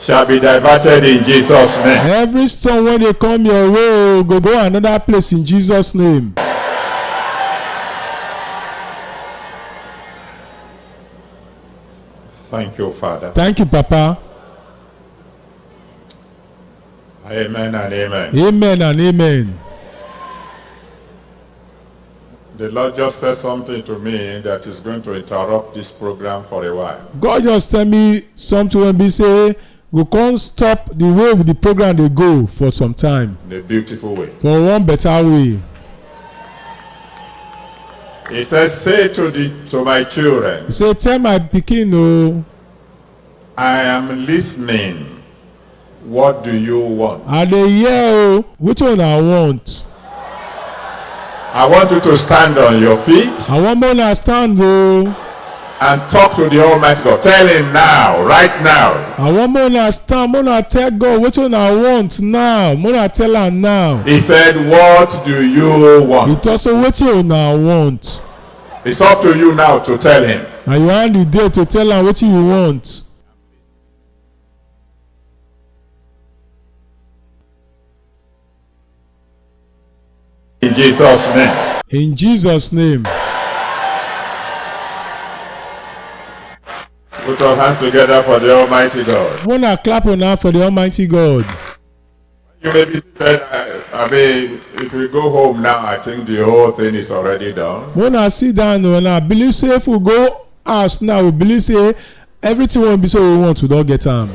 shall be diverted in Jesus' name. Every storm wey dey come your way go another place in Jesus' name. Thank you, Father. Thank you, Papa. Amen and amen. Amen and amen. The Lord just said something to me that is going to interrupt this program for a while. God just tell me something when be say we can't stop the way with the program dey go for some time. In a beautiful way. For one better way. He says, "Say to my children, He say tell my pikin o, I am listening. What do you want?" I dey hear o, which one I want? I want you to stand on your feet I want more understand o. and talk to the Almighty God. Tell him now, right now. I want more understand, more tell God which one I want now. More tell am now. He said, "What do you He want?" talk say wetin una want. It's up to you now to tell him. and you hand the day to tell am wetin you want. In Jesus' name. In Jesus' name. Put our hands together for the Almighty God. Una clap una for the Almighty God. You may be said, I mean, if we go home now, I think the whole thing is already done. Una sit down una believe say if we go house now we believe say everything wey be say we want we don get am.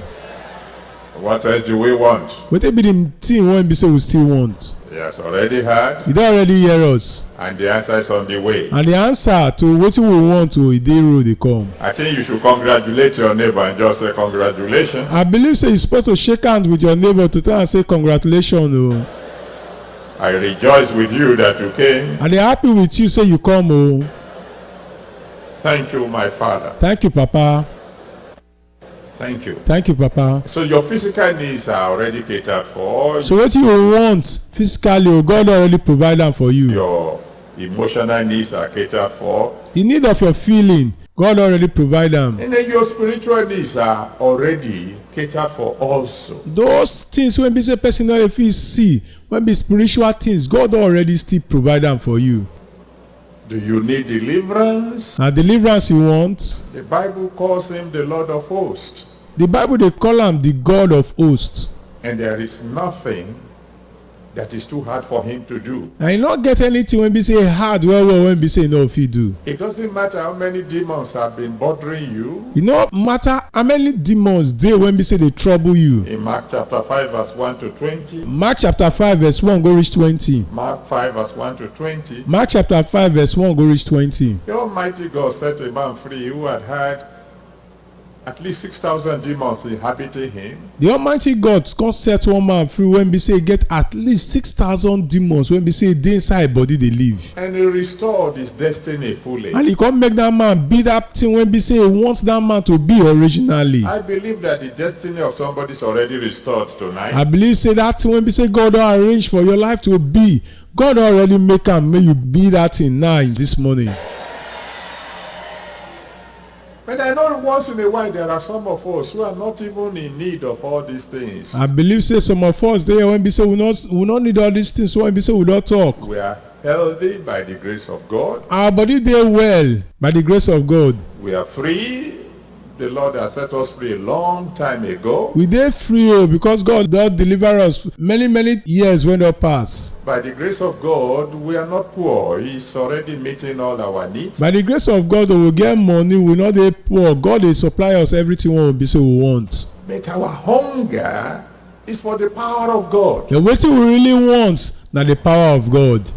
What else do we want? Wetin be the thing wey be say we still want? He has already heard, He don already hear us, and the answer is on the way. and the answer to wetin we want to e dey road dey come. I think you should congratulate your neighbor and just say congratulations. I believe say you suppose to shake hand with your neighbor to tell am say congratulations o. I rejoice with you that you came. I dey happy with you say you come o. Thank you, my Father. Thank you papa. Thank you. Thank you papa. So your physical needs are already catered for. So wetin you want physically o God already provide am for you. Your emotional needs are catered for. The need of your feeling God already provide am. And then your spiritual needs are already catered for also. Those things wey be say person no dey fit see when be spiritual things God don already still provide am for you. Do you need deliverance? Na deliverance you want. The Bible calls him the Lord of hosts. The Bible dey call am the God of hosts. And there is nothing that is too hard for him to do. And e no get anything wey be say hard well well wey be say e no fit do. It doesn't matter how many demons have been bothering you. E no matter how many demons dey wey be say dey trouble you. In Mark chapter 5 verse 1 to 20. Mark chapter 5 verse 1 go reach 20. Mark 5 verse 1 to 20. Mark chapter 5 verse 1 go reach 20. The Almighty God set a man free who had at least 6,000 demons inhabiting him. The Almighty God come set one man free when be say e get at least 6,000 demons when be say e dey inside body dey live. And he restored his destiny fully. And he come make that man be that thing when be say he wants that man to be originally. I believe that the destiny of somebody is already restored tonight. I believe say that thing when be say God don arrange for your life to be, God already make am make you be that thing now in this morning. But I know once in a while there are some of us who are not even in need of all these things. I believe say some of us there when be say we not need all these things when be say we don't talk. We are healthy by the grace of God. Our body dey well by the grace of God. We are free. The Lord has set us free a long time ago. We dey free because God don deliver us many years when don pass. By the grace of God, we are not poor. He's already meeting all our needs. By the grace of God, we get money, we no dey poor. God dey supply us everything wey we want. But our hunger is for the power of God. The wetin we really want na the power of God.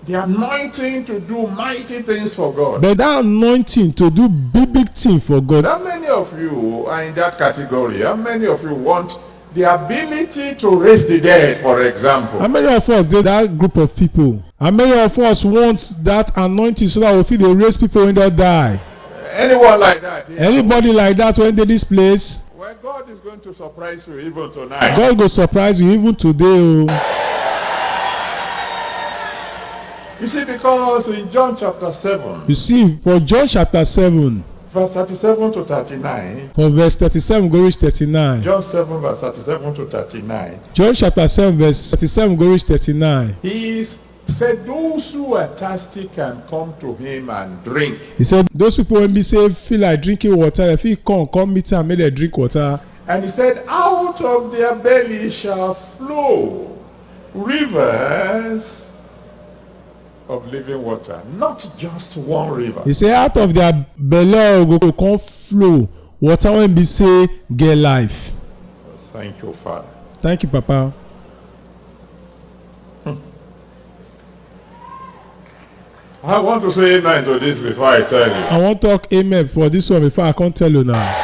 The anointing to do mighty things for God. But that anointing to do big thing for God. How many of you are in that category? How many of you want the ability to raise the dead, for example? How many of us dey that group of people? How many of us want that anointing so that we fit dey raise people wey don die? Anyone like that? Yeah. Anybody like that when dey this place? Well, God is going to surprise you even tonight. God go surprise you even today o. You see, because in John chapter 7, You see, for John chapter 7, verse 37 to 39, from verse 37 go reach 39. John 7 verse 37 to 39, John chapter 7 verse 37 go reach 39. he said, those who are thirsty can come to him and drink. He said, those people when be say feel like drinking water, if he come meet am make dem drink water. And he said, out of their belly shall flow rivers of living water. Not just one river. He say out of their belly go come flow water when be say get life. Thank you, Father. Thank you, Papa. I want to say amen to this before I tell you. I wan talk amen for this one before I come tell you now.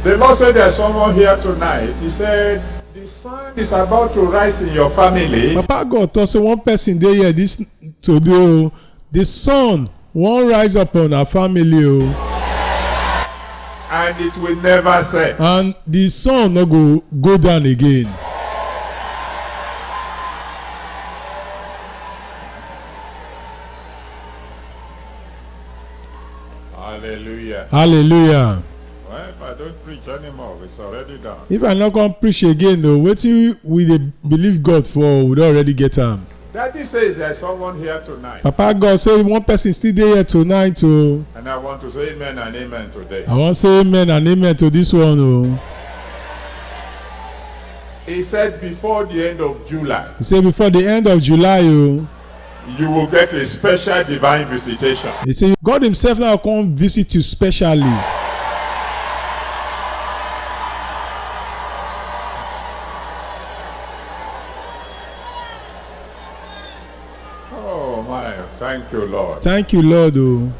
The Lord said there's someone here tonight. He said, the sun is about to rise in your family. Papa God talk say one person dey here this today o. The sun wan rise up on our family o. And it will never set. And the sun no go down again. Hallelujah. Hallelujah. Well, if I don't preach anymore, it's already done. If I not come preach again though, wetin we dey believe God for, we don already get am. Daddy says there's someone here tonight. Papa God say one person still dey here tonight o. And I want to say amen and amen today. I wan say amen and amen to this one o. He said before the end of July, He say before the end of July o. you will get a special divine visitation. He say God himself now come visit you specially. Oh my, thank you, Lord. Thank you Lord o.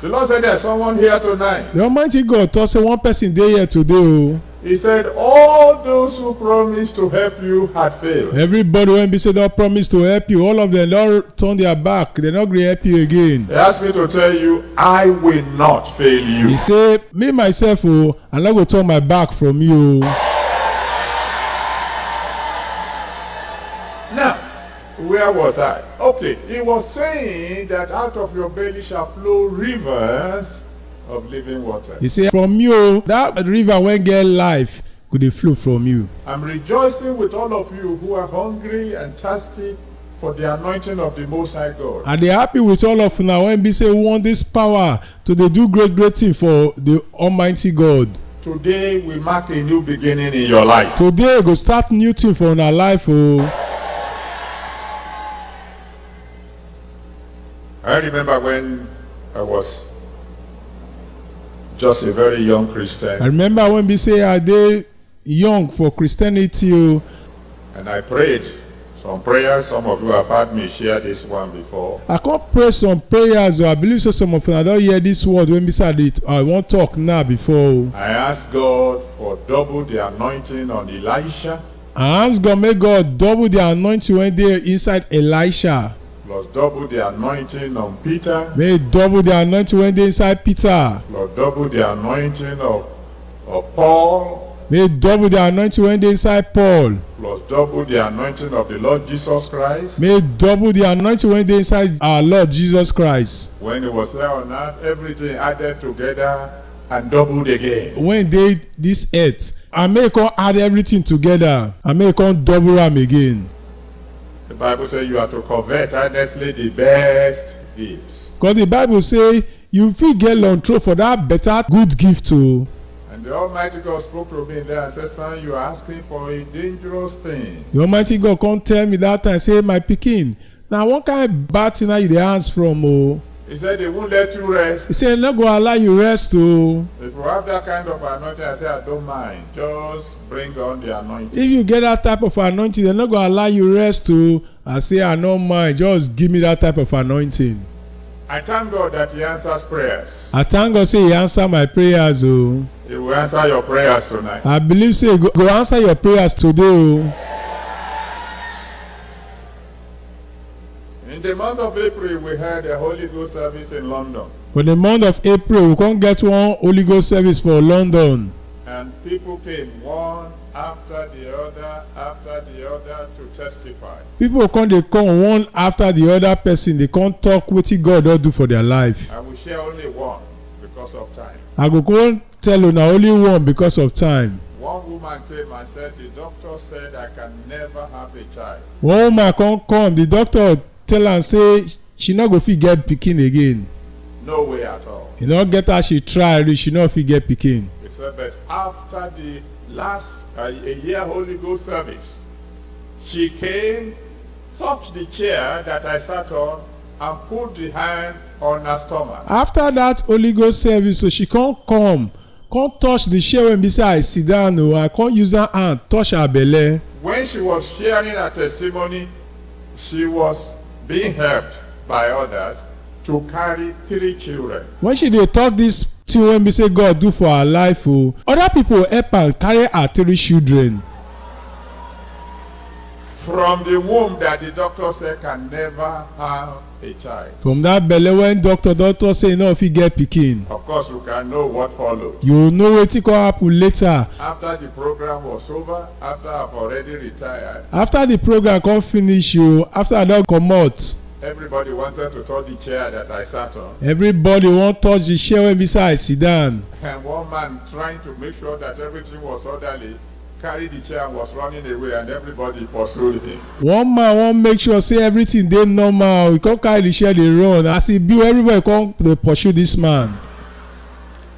The Lord said there's someone here tonight. The Almighty God talk say one person dey here today o. He said all those who promised to help you had failed. Everybody wey be say don promise to help you, all of them don turn their back, they no gree help you again. He asked me to tell you, I will not fail you. He say me myself o, I no go turn my back from you o. Now, where was I? Okay, he was saying that out of your belly shall flow rivers of living water. He say from you that river wey get life go dey flow from you. I'm rejoicing with all of you who are hungry and thirsty for the anointing of the Most High God. I dey happy with all of una wey be say want this power to dey do great thing for the Almighty God. Today we mark a new beginning in your life. Today go start new thing for una life o. I remember when I was just a very young I Christian remember when be say I dey young for Christianity o. and I prayed some prayers. Some of you have heard me share this one before. I come pray some prayers o. I believe say some of una don hear this word wey be say I wan talk now before o. I asked God for double the anointing on Elisha, I ask God make God double the anointing wey dey inside Elisha. plus double the anointing on Peter, May he double the anointing wey dey inside Peter. plus double the anointing of Paul, May he double the anointing wey dey inside Paul. plus double the anointing of the Lord Jesus Christ. May he double the anointing wey dey inside our Lord Jesus Christ. When he was there on earth, everything added together and doubled again. When dey this earth, and may he come add everything together and may he come double am again. The Bible says you are to covet earnestly the best gifts. Because the Bible say you fit get long throw for that better good gift o. And the Almighty God spoke to me there and said, son, you are asking for a dangerous thing. The Almighty God come tell me that time say my pikin na one kind bad thing na you dey ask from o. He said they won't let you rest. He say no go allow you rest o. If you have that kind of anointing, I say I don't mind. Just bring on the anointing. If you get that type of anointing, they no go allow you rest o. I say I no mind, just give me that type of anointing. I thank God that he answers prayers. I thank God say he answer my prayers o. He will answer your prayers tonight. I believe say he go answer your prayers today o. In the month of April, we had a Holy Ghost service in London. For the month of April, we come get one Holy Ghost service for London. And people came one after the other to testify. People come dey come one after the other person, they come talk wetin God don do for their life. I will share only one because of time. I go go tell una only one because of time. One woman came and said, the doctor said I can never have a child. One woman come, the doctor tell am say she no go fit get pikin again. No way at all. E no get how she try reach, she no fit get pikin. He said, but after the last a year Holy Ghost service, she came, touched the chair that I sat on, and put the hand on her stomach. After that Holy Ghost service, so she come touch the chair wey be say I sit down o. I come use her hand touch her belle. When she was sharing her testimony, she was being helped by others to carry 3 children. When she dey talk this thing wey be say God do for her life o, other people help am carry her 3 children. From the womb that the doctor said can never have a child. From that belle when doctor say e no fit get pikin. Of course, you can know what followed. You know wetin come happen later. After the program was over, after I've already retired, After the program come finish o, after I don comot, Everybody wanted to touch the chair that I sat on. Everybody wan touch the chair wey be say I sit down. And one man trying to make sure that everything was orderly carried the chair and was running away, and everybody pursued him. One man wan make sure say everything dey normal. He come carry the chair dey run. As e be, everybody come dey pursue this man.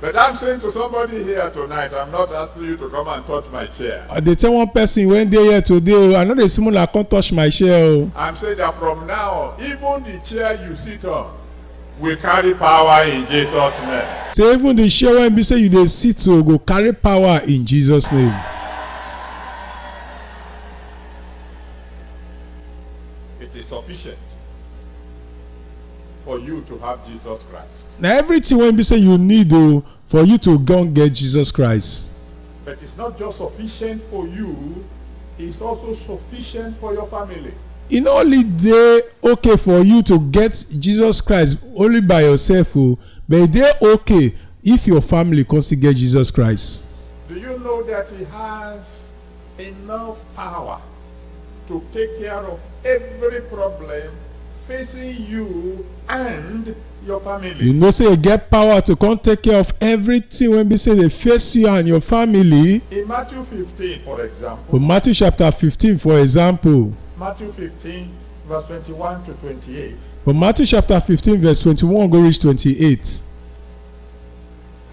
But I'm saying to somebody here tonight, I'm not asking you to come and touch my chair. I dey tell one person wey dey here today, I no dey see una come touch my chair o. I'm saying that from now on, even the chair you sit on will carry power in Jesus' name. Say even the chair wey be say you dey sit o go carry power in Jesus name. It is sufficient for you to have Jesus Christ. Na everything wey be say you need o for you to go get Jesus Christ. But it's not just sufficient for you, it's also sufficient for your family. E no only dey okay for you to get Jesus Christ only by yourself o, but e dey okay if your family come still get Jesus Christ. Do you know that he has enough power to take care of every problem facing you and your family? You know say you get power to come take care of everything wey be say dey face you and your family. In Matthew 15, for example. For Matthew chapter 15, for example. Matthew 15, verse 21 to 28. For Matthew chapter 15, verse 21 go reach 28.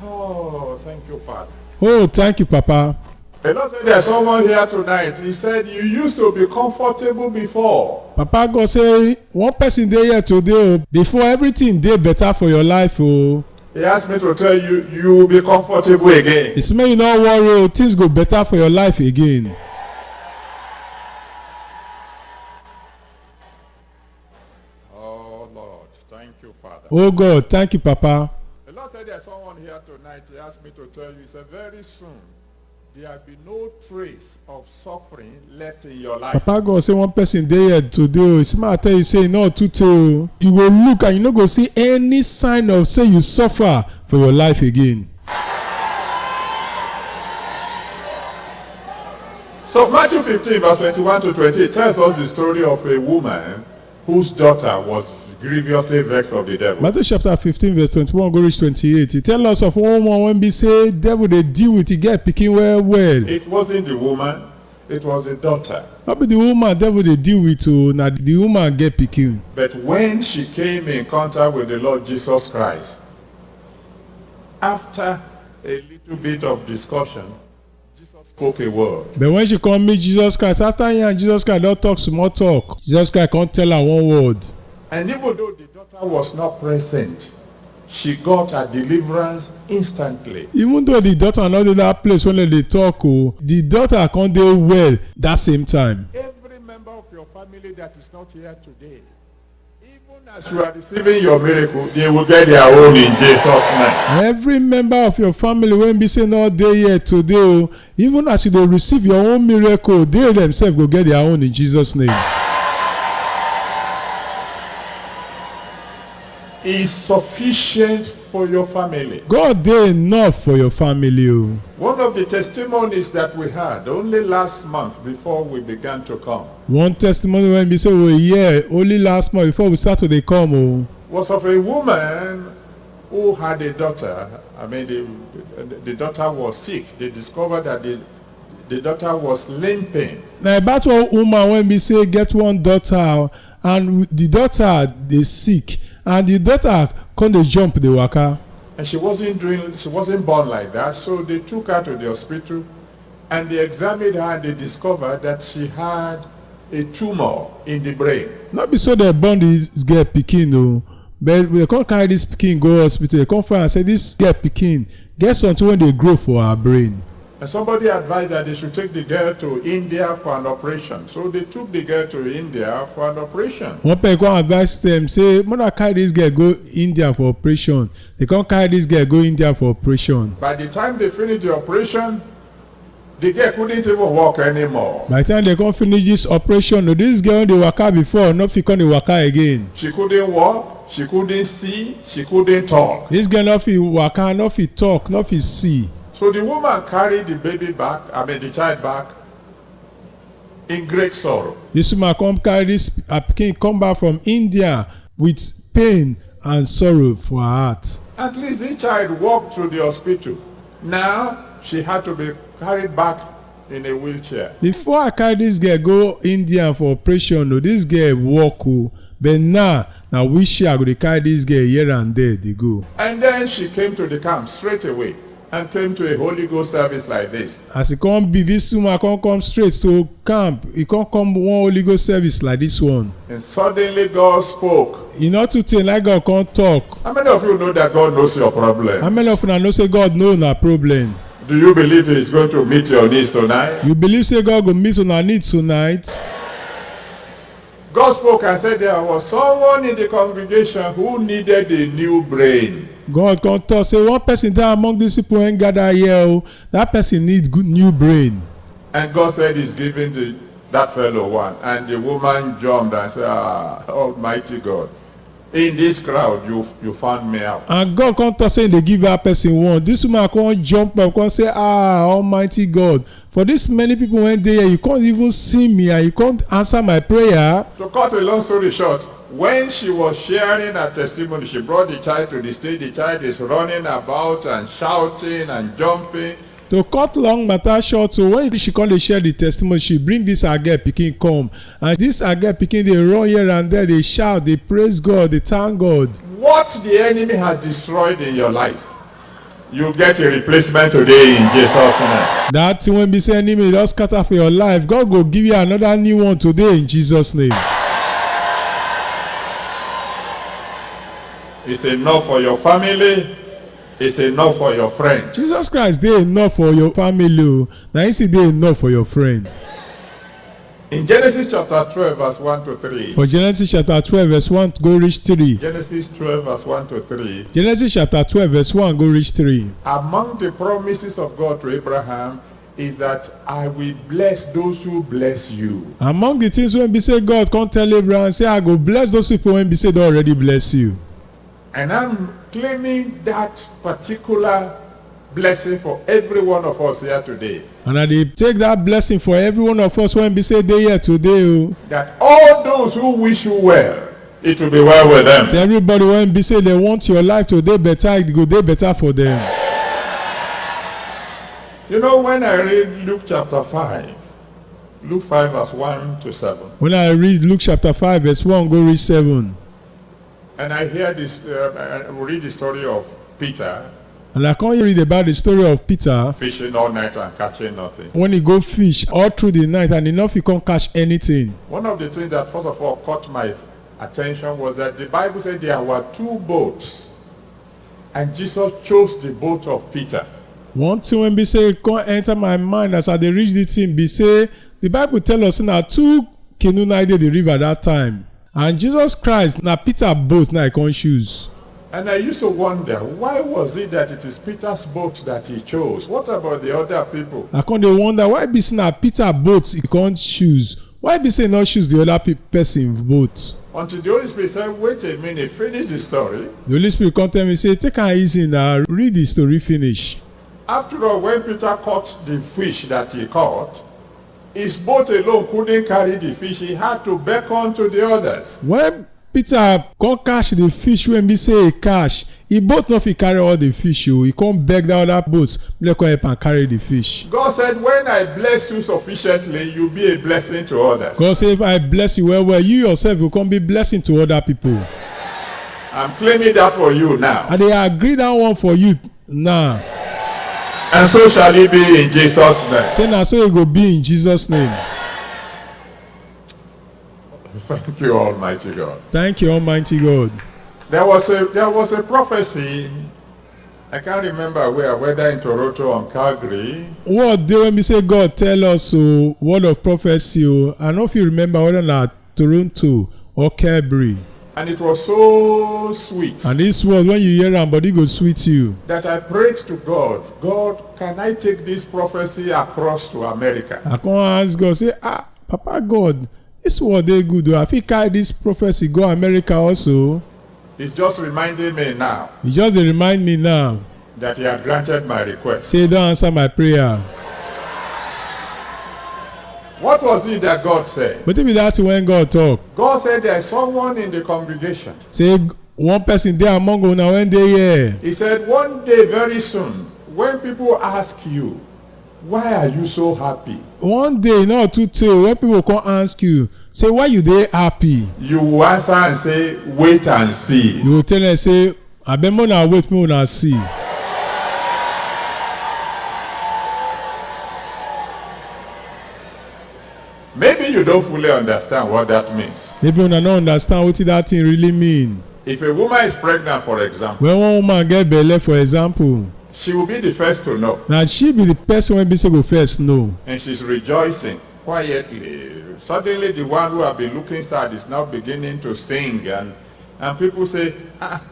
Oh, thank you, Father. Oh, thank you, Papa. The Lord said there's someone here tonight. He said you used to be comfortable before. Papa God say one person dey here today o, before everything dey better for your life o. He asked me to tell you, you will be comfortable again. It's make you no worry o, things go better for your life again. Oh Lord, thank you, Father. Oh God, thank you, Papa. The Lord said there's someone here tonight. He asked me to tell you, he said very soon there will be no trace of suffering left in your life. Papa God say one person dey here today o, it's make I tell you say e no too tey o. You go look and you no go see any sign of say you suffer for your life again. So Matthew 15 verse 21 to 28 tells us the story of a woman whose daughter was grievously vexed of the devil. Matthew chapter 15 verse 21 go reach 28. E tell us of one woman wey be say devil dey deal with, e get pikin well well. It wasn't the woman, it was the daughter. No be the woman devil dey deal with o, na the woman get pikin. But when she came in contact with the Lord Jesus Christ, after a little bit of discussion, Jesus spoke a word. But when she come meet Jesus Christ, after he and Jesus Christ don talk small talk, Jesus Christ come tell her one word. And even though the daughter was not present, she got her deliverance instantly. Even though the daughter no dey that place when they talk o, the daughter come dey well that same time. Every member of your family that is not here today, even as you are receiving your miracle, they will get their own in Jesus' name. Every member of your family wey be say no dey here today o, even as you dey receive your own miracle, they themselves go get their own in Jesus name. Is sufficient for your family. God dey enough for your family o. One of the testimonies that we had only last month before we began to come One testimony wey be say we hear only last month before we start to dey come o, was of a woman who had a daughter. I mean, the daughter was sick. They discovered that the daughter was limping. na about one woman wey be say get one daughter and the daughter dey sick and the daughter come dey jump dey waka. And she wasn't born like that, so they took her to the hospital and they examined her and they discovered that she had a tumor in the brain. No be so dem born this girl pikin o, but we come carry this pikin go hospital, they come find am say this girl pikin get something wey dey grow for her brain. And somebody advised that they should take the girl to India for an operation. So they took the girl to India for an operation. One person come advise them say make una carry this girl go India for operation. They come carry this girl go India for operation. By the time they finished the operation, the girl couldn't even walk anymore. By the time they come finish this operation, no, this girl dey waka before, no fit come dey waka again. She couldn't walk, she couldn't see, she couldn't talk. This girl no fit waka, no fit talk, no fit see. So the woman carried the child back in great sorrow. This woman come carry this pikin come back from India with pain and sorrow for her heart. At least this child walked to the hospital. Now she had to be carried back in a wheelchair. Before I carry this girl go India for operation, this girl walk but now wheelchair I go dey carry this girl here and there dey go. And then she came to the camp straight away and came to a Holy Ghost service like this. As e come be, this woman come straight to camp. E come one Holy Ghost service like this one. And suddenly God spoke. E no too tey like God come talk. How many of you know that God knows your problem? How many of una know say God know una problem? Do you believe He is going to meet your needs tonight? You believe say God go meet una needs tonight? God spoke and said there was someone in the congregation who needed a new brain. God come talk say one person dey among these people wey gather here that person need good new brain. And God said He's giving that fellow one. And the woman jumped and said, Almighty God, in this crowd you found me out. And God come talk say dey give that person one. This woman come jump up come say Almighty God, for this many people wey dey here you can't even see me and you can't answer my prayer. To cut a long story short, when she was sharing her testimony, she brought the child to the stage. The child is running about and shouting and jumping. To cut long matter short, so when she come dey share the testimony, she bring this her girl pikin come, and this her girl pikin dey run here and there, dey shout, dey praise God, dey thank God. What the enemy has destroyed in your life, you get a replacement today in Jesus' name. That thing wey be say enemy just scatter for your life, God go give you another new one today in Jesus' name. It's enough for your family. It's enough for your friend. Jesus Christ dey enough for your family. Na him still dey enough for your friend. In Genesis chapter 12 verse 1 to 3. For Genesis chapter 12 verse 1 go reach 3. Genesis 12 verse 1 to 3. Genesis chapter 12 verse 1 go reach 3. Among the promises of God to Abraham is that I will bless those who bless you. Among the things wey be say God come tell Abraham say I go bless those people wey be say don already bless you. And I'm claiming that particular blessing for every one of us here today. And I dey take that blessing for every one of us when be say dey here today. That all those who wish you well, it will be well with them. So everybody when be say they want your life to dey better, it go dey better for them. You know, when I read Luke chapter 5, Luke 5 verse 1 to 7. When I read Luke chapter 5 verse 1 go reach 7. And I hear this, I read the story of Peter. And I can't read about the story of Peter. Fishing all night and catching nothing. When he go fish all through the night and enough he can't catch anything. One of the things that first of all caught my attention was that the Bible said there were two boats. And Jesus chose the boat of Peter. One thing when be say can't enter my mind as I dey reach the thing be say the Bible tell us na two canoe na dey the river that time. And Jesus Christ na Peter boat na he can't choose. And I used to wonder, why was it that it is Peter's boat that he chose? What about the other people? I can't dey wonder why be say na Peter boat he can't choose. Why be say not choose the other person boat? Until the Holy Spirit said, wait a minute, finish the story. The Holy Spirit come tell me say take am easy now, read the story finish. After all, when Peter caught the fish that he caught, his boat alone couldn't carry the fish. He had to beckon to the others. When Peter come catch the fish when be say he catch, he boat no fit carry all the fish o. He come beg the other boats make come help am carry the fish. God said, when I bless you sufficiently, you'll be a blessing to others. God say if I bless you well, you yourself will come be blessing to other people. I'm claiming that for you now. And they agree that one for you now. And so shall it be in Jesus' name. Say na so it go be in Jesus' name. Thank you, Almighty God. Thank you, Almighty God. There was a prophecy. I can't remember whether in Toronto or Calgary. What day when we say God tell us word of prophecy? I don't know if you remember whether not Toronto or Calgary. And it was so sweet. And this word when you hear am, body go sweet you. That I prayed to God. God, can I take this prophecy across to America? I come ask God say, Papa God, this word dey good o. I fit carry this prophecy go America also. He's just reminding me now. He just dey remind me now. That he had granted my request. Say he don answer my prayer. What was it that God said? Wetin be that when God talk? God said there is someone in the congregation. Say one person dey among una when dey here. He said one day very soon, when people ask you, why are you so happy? One day not too tey when people come ask you say why you dey happy, You will answer and say, wait and see. you go tell them say abeg make una wait make una see. Maybe you don't fully understand what that means. Maybe una no understand wetin that thing really mean. If a woman is pregnant, for example, When one woman get belle for example, she will be the first to know. na she be the person wey be say go first know. And she's rejoicing quietly. Suddenly the one who have been looking sad is now beginning to sing, and people say,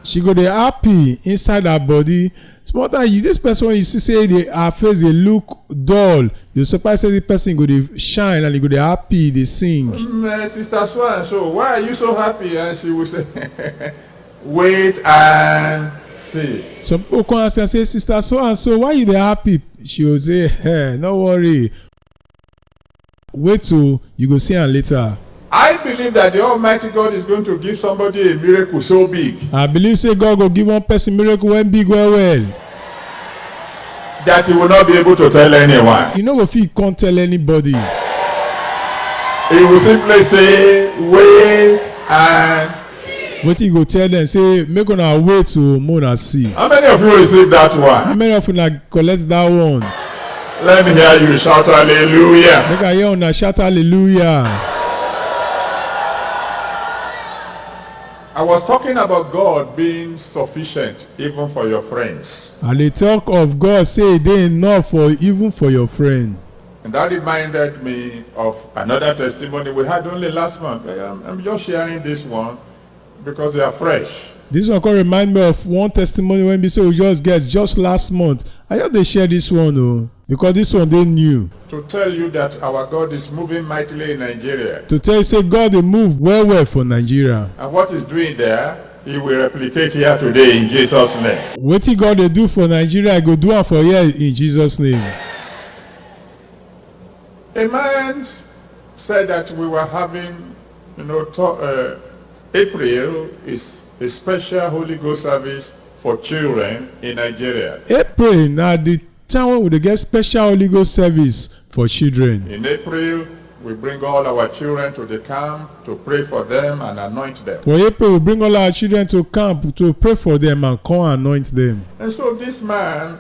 She go dey happy inside her body. Small time you this person when you see say her face dey look dull, you surprise say the person go dey shine and he go dey happy dey sing. Sister so and so, why are you so happy? And she will say, wait and see. Some people come ask her say sister so and so why you dey happy? She go say hey no worry, wait till you go see am later. I believe that the Almighty God is going to give somebody a miracle so big I believe say God go give one person miracle wey big well well. that he will not be able to tell anyone. You no go fit come tell anybody. He will simply say, wait and Wetin you go tell them say make una wait till make una see. how many of you receive that How one? many of una collect that one? Let me hear you shout hallelujah. Make I hear una shout hallelujah. I was talking about God being sufficient even for your friends. And dey talk of God say e dey enough for even for your friend. And that reminded me of another testimony we had only last month. I'm just sharing this one because they are fresh. This one come remind me of one testimony wey be say we just get just last month. I just dey share this one o because this one dey new. To tell you that our God is moving mightily in Nigeria. To tell you say God dey move well well for Nigeria. And what he's doing there, he will replicate here today in Jesus' name. Wetin God dey do for Nigeria I go do am for here in Jesus name. A man said that we were having, April is a special Holy Ghost service for children in Nigeria. April na the time wey we dey get special Holy Ghost service for children. In April, we bring all our children to the camp to pray for them and anoint them. For April we bring all our children to camp to pray for them and come anoint them. And so this man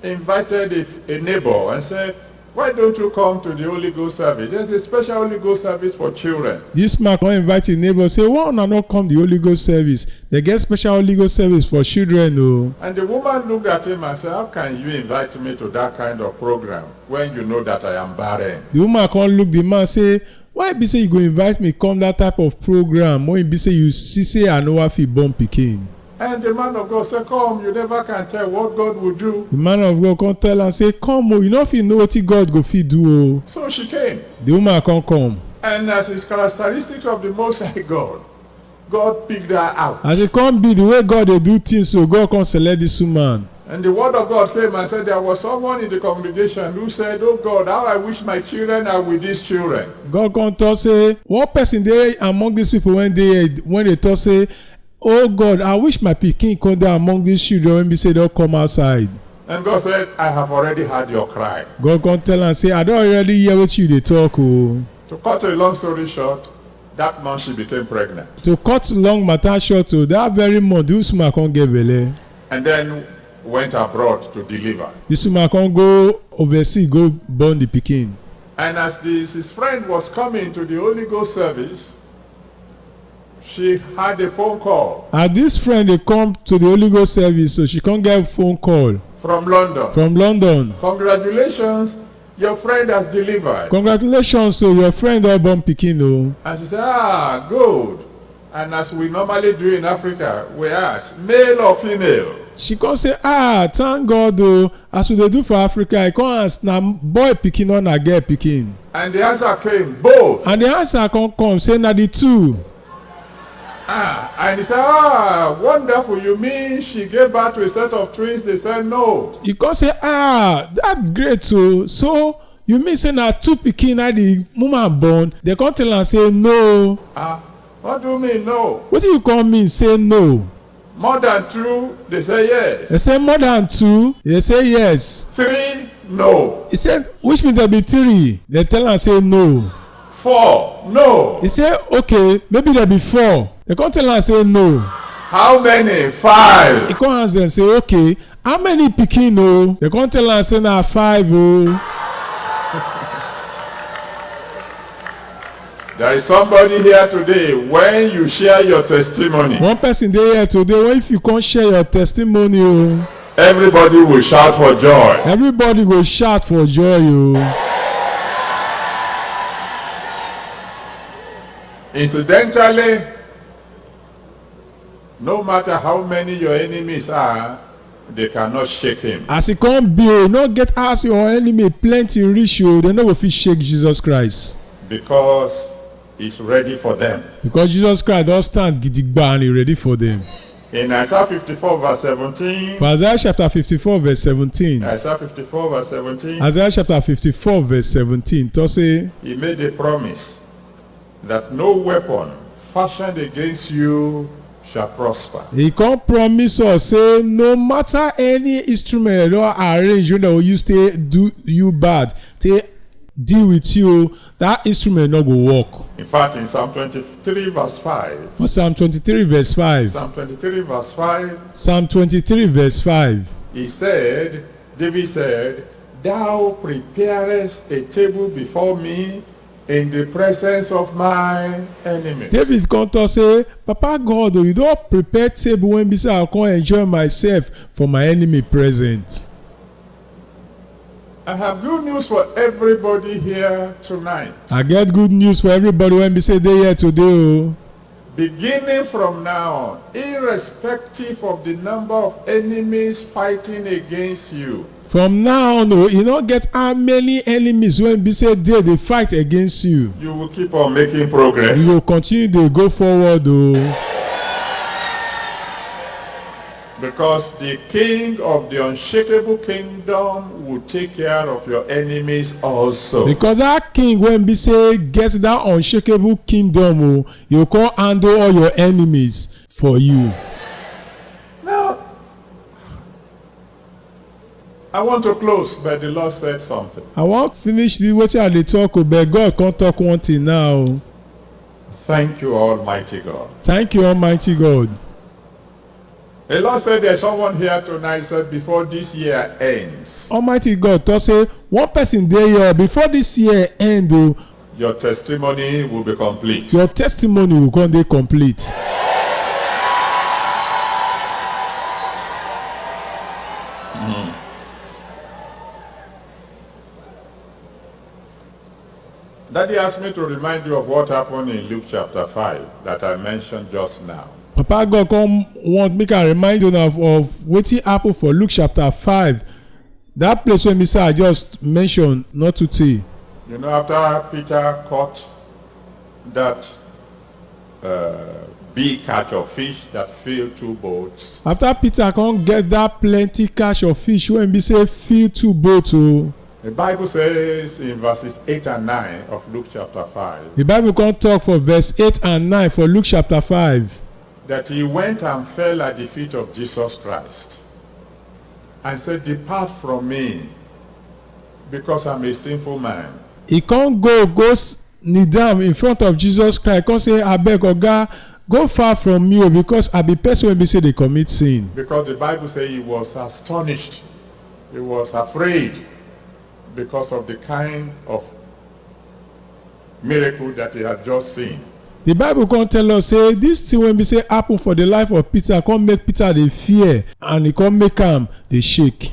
invited a neighbor and said, why don't you come to the Holy Ghost service? There's a special Holy Ghost service for children. This man come invite him neighbor say why una no come the Holy Ghost service? They get special Holy Ghost service for children o. And the woman looked at him and said, how can you invite me to that kind of program when you know that I am barren? The woman come look the man say why be say you go invite me come that type of program when e be say you see say I no wan fit born pikin? And the man of God said, come, you never can tell what God will do. The man of God come tell am say come o you no fit know wetin God go fit do o. So she came. The woman come. And as is characteristics of the Most High God, God picked her out. As e come be the way God dey do things so God come select this woman. And the word of God came and said there was someone in the congregation who said, oh God, how I wish my children are with these children. God come talk say one person dey among these people when they talk say oh God I wish my pikin come dey among these children when be say don come outside. And God said, I have already heard your cry. God come tell am say I don already hear wetin you dey talk o. To cut a long story short, that month she became pregnant. To cut long matter short o that very month this woman come get belle. And then went abroad to deliver. This woman come go overseas go born the pikin. And as his friend was coming to the Holy Ghost service, she had a phone call And this friend dey come to the Holy Ghost service so she come get phone call from London. from London. Congratulations, your friend has delivered. Congratulations o your friend don born pikin o. And she said, good. And as we normally do in Africa, we ask, male or female? She come say thank God o as we dey do for Africa I come ask na boy pikin or na girl pikin. And the answer came, both. And the answer come say na the two. And he said, wonderful, you mean she gave birth to a set of twins? They said no. You come say that great o so You mean say na two pikin na the woman born, they come tell am say no. What do you mean no? Wetin you come mean say no? More than 2, they say yes. They say more than 2, they say yes. 3, no. He said, which means there be 3. They tell am say no. 4, no. He say okay, maybe there be 4. They come tell am say no. How many? 5. He come ask them say okay, how many pikin o? They come tell am say na 5 o. There is somebody here today, when you share your testimony, One person dey here today, when if you come share your testimony o, everybody will shout for joy. everybody go shout for joy o. Incidentally, no matter how many your enemies are, they cannot shake him. As e come be o, no get as your enemy plenty reach o, they no go fit shake Jesus Christ. Because he's ready for them. Because Jesus Christ don stand gidigba and he ready for them. In Isaiah 54 verse 17, For Isaiah chapter 54 verse 17. Isaiah 54 verse 17, Isaiah chapter 54 verse 17 to say, he made a promise that no weapon fashioned against you shall prosper. he come promise us say no matter any instrument don arrange wey dem go use take do you bad, take deal with you, that instrument no go work. In fact, in Psalm 23 verse 5, For Psalm 23 verse 5. Psalm 23 verse 5, Psalm 23 verse 5. he said, David said, thou preparest a table before me in the presence of my enemy. David come talk say, Papa God o, you don prepare table wey be say I come enjoy myself for my enemy present. I have good news for everybody here tonight. I get good news for everybody wey be say dey here today o. Beginning from now, irrespective of the number of enemies fighting against you, From now on o, e no get how many enemies wey be say dey fight against you. you will keep on making progress. You go continue dey go forward o. Because the king of the unshakable kingdom will take care of your enemies also. Because that king wey be say get that unshakable kingdom o, you come handle all your enemies for you. Now, I want to close, but the Lord said something. I wan finish the wetin I dey talk o, but God come talk one thing now o. Thank you, Almighty God. Thank you, Almighty God. The Lord said there's someone here tonight said before this year ends, Almighty God talk say one person dey here before this year end o, your testimony will be complete. your testimony go come dey complete. Daddy asked me to remind you of what happened in Luke chapter 5 that I mentioned just now. Papa God come want make I remind una of wetin happen for Luke chapter 5. That place wey me say I just mention not too tey. You know, after Peter caught that big catch of fish that filled 2 boats, After Peter come get that plenty catch of fish wey be say fill 2 boats o. the Bible says in verses 8 and 9 of Luke chapter 5 The Bible come talk for verse 8 and 9 for Luke chapter 5. that he went and fell at the feet of Jesus Christ and said, depart from me, because I'm a sinful man. He come go kneel down in front of Jesus Christ, come say abeg oga go far from me o, because I be person wey be say dey commit sin. Because the Bible says he was astonished, he was afraid, because of the kind of miracle that he had just seen. The Bible come tell us say this thing wey be say happen for the life of Peter come make Peter dey fear, and e come make am dey shake.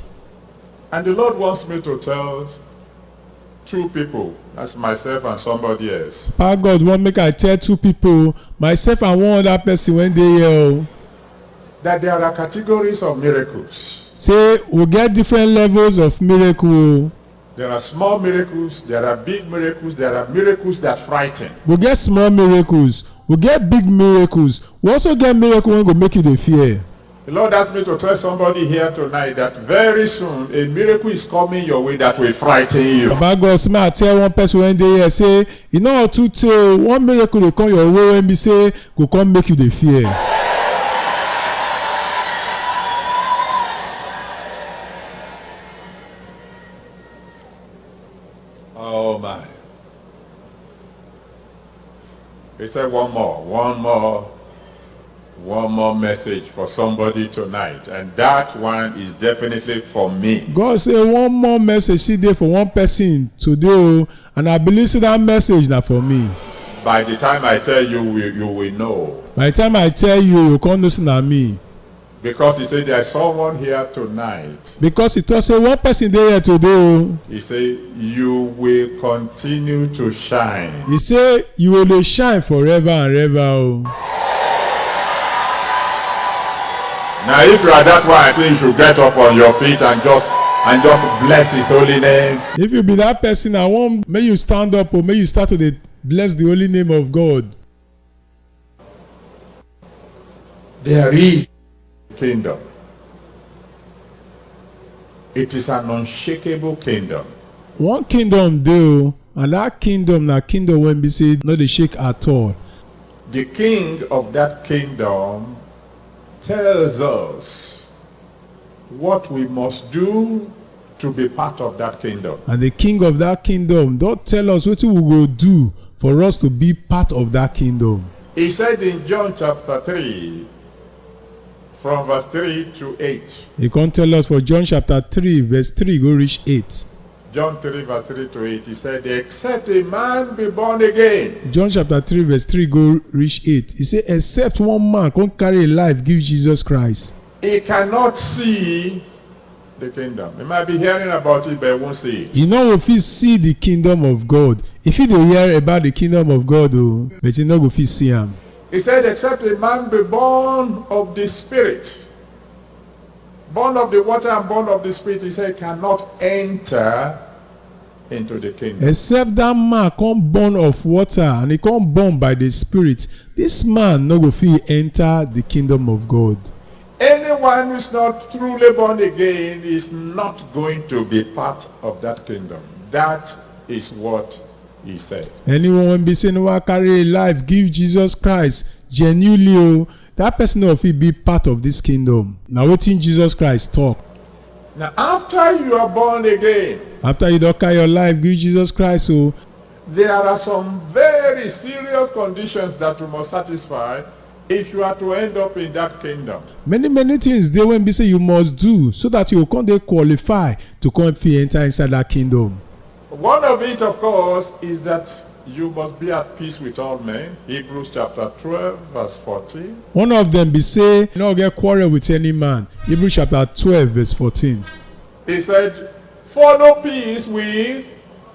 And the Lord wants me to tell 2 people, that's myself and somebody else, Power God wan make I tell 2 people, myself and one other person wey dey here o, that there are categories of miracles. say we get different levels of miracle o. There are small miracles, there are big miracles, there are miracles that frighten. We get small miracles, we get big miracles, we also get miracle wey go make you dey fear. The Lord asked me to tell somebody here tonight that very soon a miracle is coming your way that will frighten you. Baba God say I tell one person when dey here say e no too tey one miracle dey come your way when be say go come make you dey fear. Oh my. He said one more message for somebody tonight, and that one is definitely for me. God say one more message still dey for one person today o, and I believe say that message na for me. By the time I tell you, you will know. By the time I tell you, you come know say na me. Because he said there's someone here tonight. Because he talk say one person dey here today o. He said you will continue to shine. He say you will dey shine forever and ever o. Now if you are that one, I think you should get up on your feet and just bless his holy name. If you be that person, I want may you stand up or may you start to dey bless the holy name of God. There is kingdom. It is an unshakable kingdom. One kingdom dey o, and that kingdom na kingdom wey be say no dey shake at all. The king of that kingdom tells us what we must do to be part of that kingdom. And the king of that kingdom don tell us wetin we go do for us to be part of that kingdom. He said in John chapter 3, from verse 3 to 8. He come tell us for John chapter 3 verse 3 go reach 8. John 3 verse 3 to 8, he said, except a man be born again. John chapter 3 verse 3 go reach 8. He say except one man come carry a life give Jesus Christ, he cannot see the kingdom. He might be hearing about it, but he won't see it. you no go fit see the kingdom of God. If you dey hear about the kingdom of God o, but you no go fit see am. He said, except a man be born of the Spirit, born of the water and born of the Spirit, he said, cannot enter into the kingdom. Except that man come born of water and he come born by the Spirit, this man no go fit enter the kingdom of God. Anyone who is not truly born again is not going to be part of that kingdom. That is what he said. Anyone wey be say no wan carry a life give Jesus Christ genuinely o, that person no fit be part of this kingdom. Na wetin Jesus Christ talk. Now after you are born again, After you don carry your life give Jesus Christ o, there are some very serious conditions that you must satisfy if you are to end up in that kingdom. many things dey wey be say you must do so that you go come dey qualify to come fit enter inside that kingdom. One of it, of course, is that you must be at peace with all men. Hebrews chapter 12 verse 14. One of them be say you no get quarrel with any man. Hebrews chapter 12 verse 14. He said, follow peace with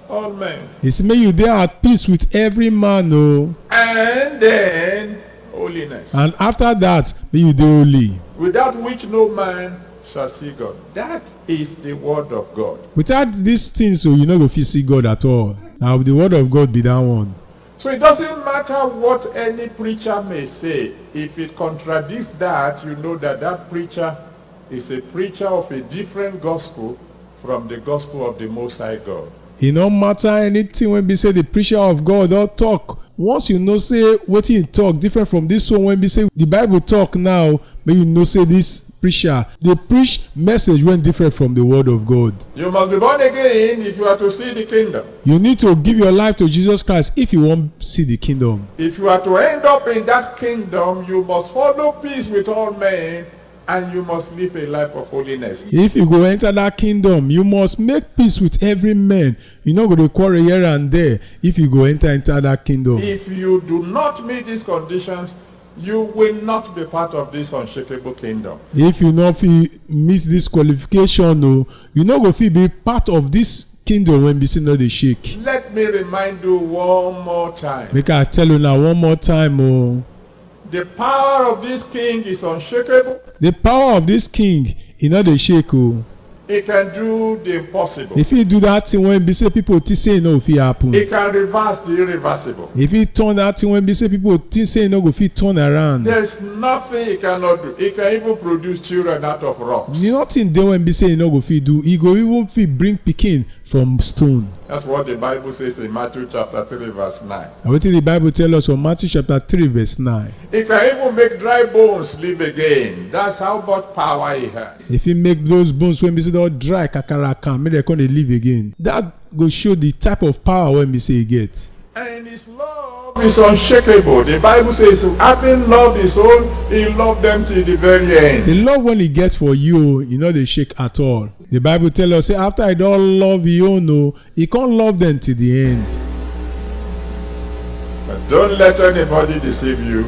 all men. He say make you dey at peace with every man o, And then holiness, and after that make you dey holy. without which no man shall see God. That is the word of God. Without these things o, you no go fit see God at all. Na the word of God be that one. So it doesn't matter what any preacher may say. If it contradicts that, you know that that preacher is a preacher of a different gospel from the gospel of the Most High God. E no matter anything wey be say the preacher of God don talk. Once you know say wetin he talk different from this one wey be say the Bible talk now, make you know say this preacher dey preach message wey different from the word of God. You must be born again if you are to see the kingdom. You need to give your life to Jesus Christ if you wan see the kingdom. If you are to end up in that kingdom, you must follow peace with all men, and you must live a life of holiness. If you go enter that kingdom, you must make peace with every man. You no go dey quarrel here and there if you go enter that kingdom. If you do not meet these conditions, you will not be part of this unshakable kingdom. If you no fit meet this qualification o, you no go fit be part of this kingdom wey be say no dey shake. Let me remind you one more time. Make I tell una one more time o. The power of this king is unshakable. The power of this king e no dey shake o. He can do the impossible. If he do that thing when be say people think say e no go fit happen. He can reverse the irreversible. If he turn that thing when be say people think say e no go fit turn around. There's nothing he cannot do. He can even produce children out of rocks. Nothing dey when be say e no go fit do. He go even fit bring pikin from stone. That's what the Bible says in Matthew chapter 3 verse 9. And wetin the Bible tell us from Matthew chapter 3 verse 9. He can even make dry bones live again. That's how much power he has. If he make those bones when be say don dry kakaraka make dem come dey live again, that go show the type of power when be say he get. And his love is unshakable. The Bible says, having loved his own, he loved them till the very end. The love when he get for you, e no dey shake at all. The Bible tell us say after I don love you own, he can't love them till the end. But don't let anybody deceive you.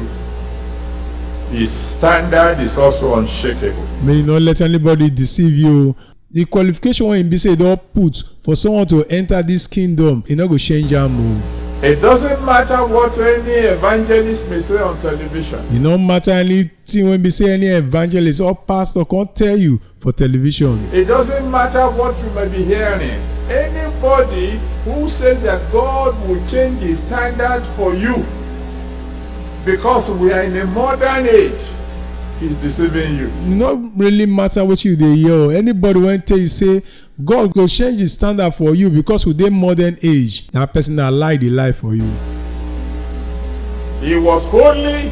His standard is also unshakable. May you not let anybody deceive you. The qualification when be say e don put for someone to enter this kingdom, e no go change am o. It doesn't matter what any evangelist may say on television. E no matter anything when be say any evangelist or pastor come tell you for television. It doesn't matter what you may be hearing. Anybody who says that God will change his standard for you because we are in a modern age is deceiving you. E no really matter what you dey hear. Anybody when tell you say God go change his standard for you because we dey modern age, that person na lie dey lie for you. He was holy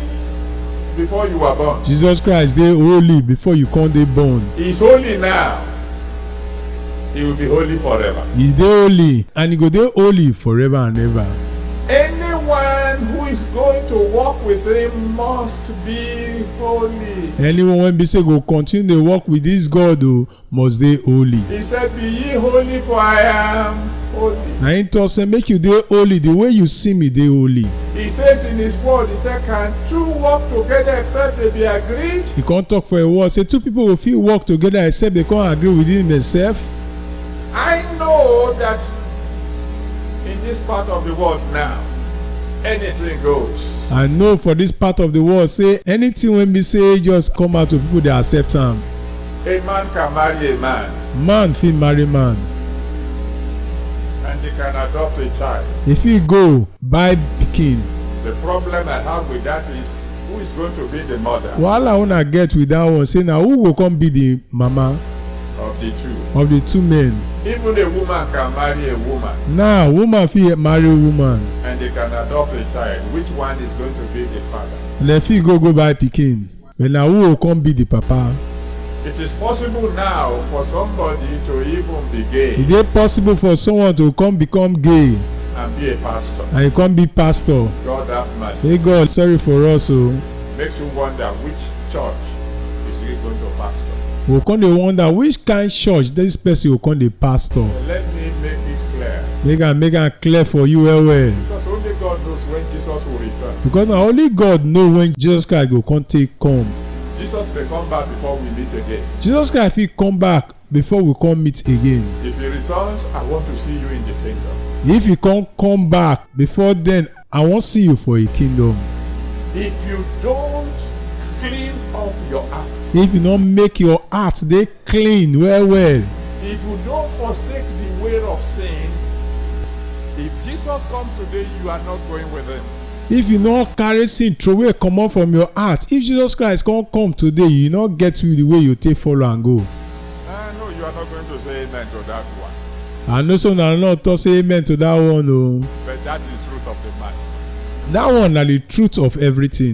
before you were born. Jesus Christ dey holy before you come dey born. He is holy now. He will be holy forever. He dey holy and he go dey holy forever and ever. Anyone who is going to walk with him must be holy. Anyone when be say go continue dey work with this God must dey holy. He said, be ye holy for I am holy. Na him talk say make you dey holy the way you see me dey holy. He says in his word, he said, can two walk together except they be agreed? He come talk for a word say two people go fit work together except they come agree within themselves. I know that in this part of the world now, anything goes. I know for this part of the world say anything when be say just come out to people dey accept am. A man can marry a man. Man fit marry man. And he can adopt a child. If he go buy pikin. The problem I have with that is, who is going to be the mother Wahala una get with that one say na who go come be the mama of the two? of the two men. Even a woman can marry a woman. Now woman fit marry woman. And they can adopt a child. Which one is going to be the father? And dem fit go buy pikin. But na who go come be the papa? It is possible now for somebody to even be gay E dey possible for someone to come become gay and be a pastor. and he come be pastor. God have mercy. May God sorry for us o. Makes you wonder which church is he going to pastor. We go come dey wonder which kind church this person go come dey pastor. Let me make it clear. Make am clear for you well well. Because only God knows when Jesus will return. Because na only God know when Jesus Christ go come take come. Jesus may come back before we meet again. Jesus Christ fit come back before we come meet again. If he returns, I want to see you in the kingdom. If he come back before then, I wan see you for a kingdom. If you don't clean up your act, If you no make your heart dey clean well well. if you don't forsake the way of sin, if Jesus comes today, you are not going with him. If you no carry sin throway comot from your heart, if Jesus Christ come today, you no get with the way you take follow am go. No, you are not going to say amen to that one. I know so na not talk say amen to that one o. But that is the truth of the matter. That one na the truth of everything.